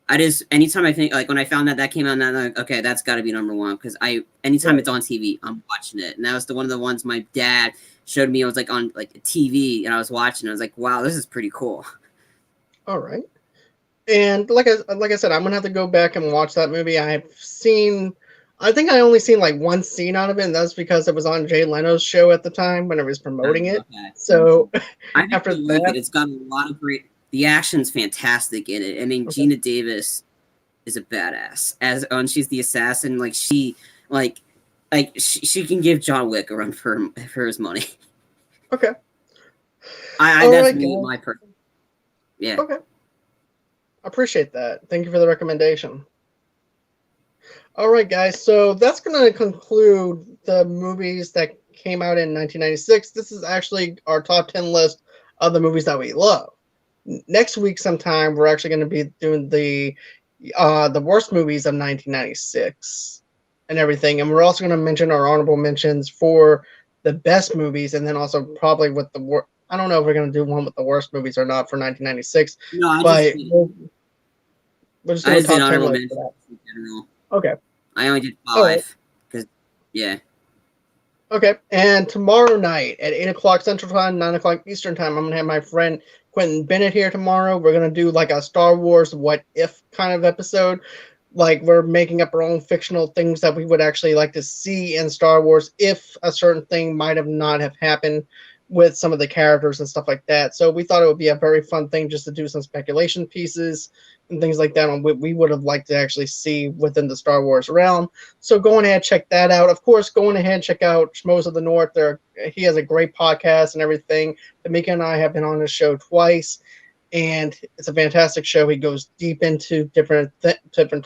[SPEAKER 2] anytime I think when I found that came out, I'm like, okay, that's got to be number one because anytime it's on TV, I'm watching it, and that was one of the ones my dad showed me. I was like on a TV, and I was watching. I was like, wow, this is pretty cool.
[SPEAKER 1] All right. And like I said, I'm gonna have to go back and watch that movie. I think I only seen like one scene out of it, and that's because it was on Jay Leno's show at the time when it was promoting it. Okay. So
[SPEAKER 2] after that, it's got a lot of great. The action's fantastic in it. I mean, Gina Davis is a badass and she's the assassin. Like she can give John Wick a run for his money.
[SPEAKER 1] Okay.
[SPEAKER 2] That's my person. Yeah.
[SPEAKER 1] Okay. Appreciate that. Thank you for the recommendation. All right, guys. So that's going to conclude the movies that came out in 1996. This is actually our top 10 list of the movies that we love. Next week sometime, we're actually going to be doing the worst movies of 1996 and everything. And we're also going to mention our honorable mentions for the best movies and then also probably with the worst. I don't know if we're going to do one with the worst movies or not for 1996.
[SPEAKER 2] No,
[SPEAKER 1] we're just doing top 10 list for that.
[SPEAKER 2] In general.
[SPEAKER 1] Okay.
[SPEAKER 2] I only did 5 because,
[SPEAKER 1] Okay, and tomorrow night at 8 o'clock Central Time, 9 o'clock Eastern Time, I'm going to have my friend Quentin Bennett here tomorrow. We're going to do like a Star Wars what if kind of episode. Like we're making up our own fictional things that we would actually like to see in Star Wars if a certain thing might have not have happened with some of the characters and stuff like that. So we thought it would be a very fun thing just to do some speculation pieces and things like that on what we would have liked to actually see within the Star Wars realm. So go ahead, check that out. Of course, go ahead, check out Schmoes of the North. He has a great podcast and everything. Tamika and I have been on his show twice, and it's a fantastic show. He goes deep into different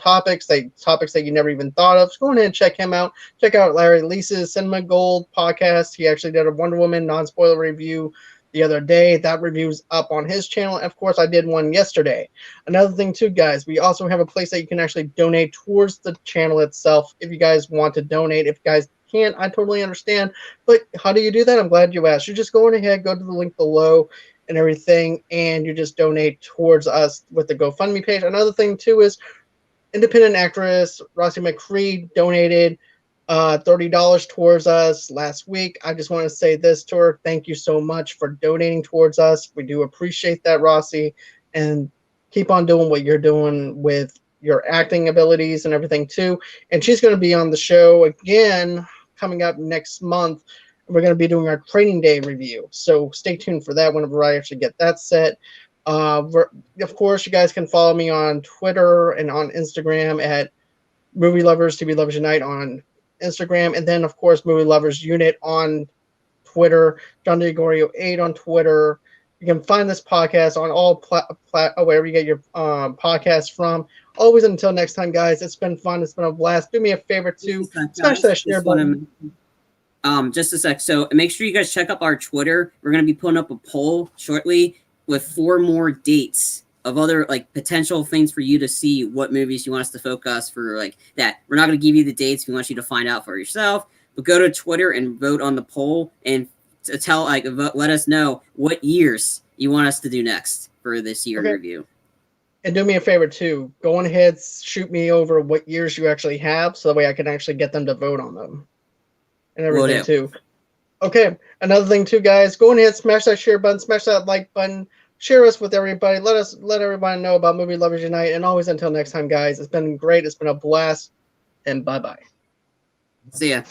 [SPEAKER 1] topics, topics that you never even thought of. So go ahead and check him out. Check out Larry Leese's Cinema Gold podcast. He actually did a Wonder Woman non-spoiler review the other day. That review's up on his channel. Of course, I did one yesterday. Another thing too, guys, we also have a place that you can actually donate towards the channel itself if you guys want to donate. If you guys can't, I totally understand. But how do you do that? I'm glad you asked. You're just going ahead, go to the link below and everything, and you just donate towards us with the GoFundMe page. Another thing too is independent actress Rossi McCree donated $30 towards us last week. I just want to say this to her. Thank you so much for donating towards us. We do appreciate that, Rossi, and keep on doing what you're doing with your acting abilities and everything too. And she's going to be on the show again coming up next month. We're going to be doing our training day review. So stay tuned for that whenever I actually get that set. Of course, you guys can follow me on Twitter and on Instagram at Movie Lovers TV Lovers Unite on Instagram, and then of course Movie Lovers Unit on Twitter, John DeGorio 8 on Twitter. You can find this podcast on all wherever you get your podcasts from. Always until next time, guys. It's been fun. It's been a blast. Do me a favor too. Smash that share button.
[SPEAKER 2] Just a sec. So make sure you guys check up our Twitter. We're going to be putting up a poll shortly with 4 more dates of other like potential things for you to see what movies you want us to focus for like that. We're not going to give you the dates. We want you to find out for yourself, but go to Twitter and vote on the poll and to tell let us know what years you want us to do next for this year review.
[SPEAKER 1] And do me a favor too. Go on ahead, shoot me over what years you actually have, so that way I can actually get them to vote on them and everything too. Okay, another thing too, guys. Go on ahead, smash that share button, smash that like button, share us with everybody. Let everybody know about Movie Lovers Unite. And always until next time, guys. It's been great. It's been a blast. And bye bye.
[SPEAKER 2] See ya.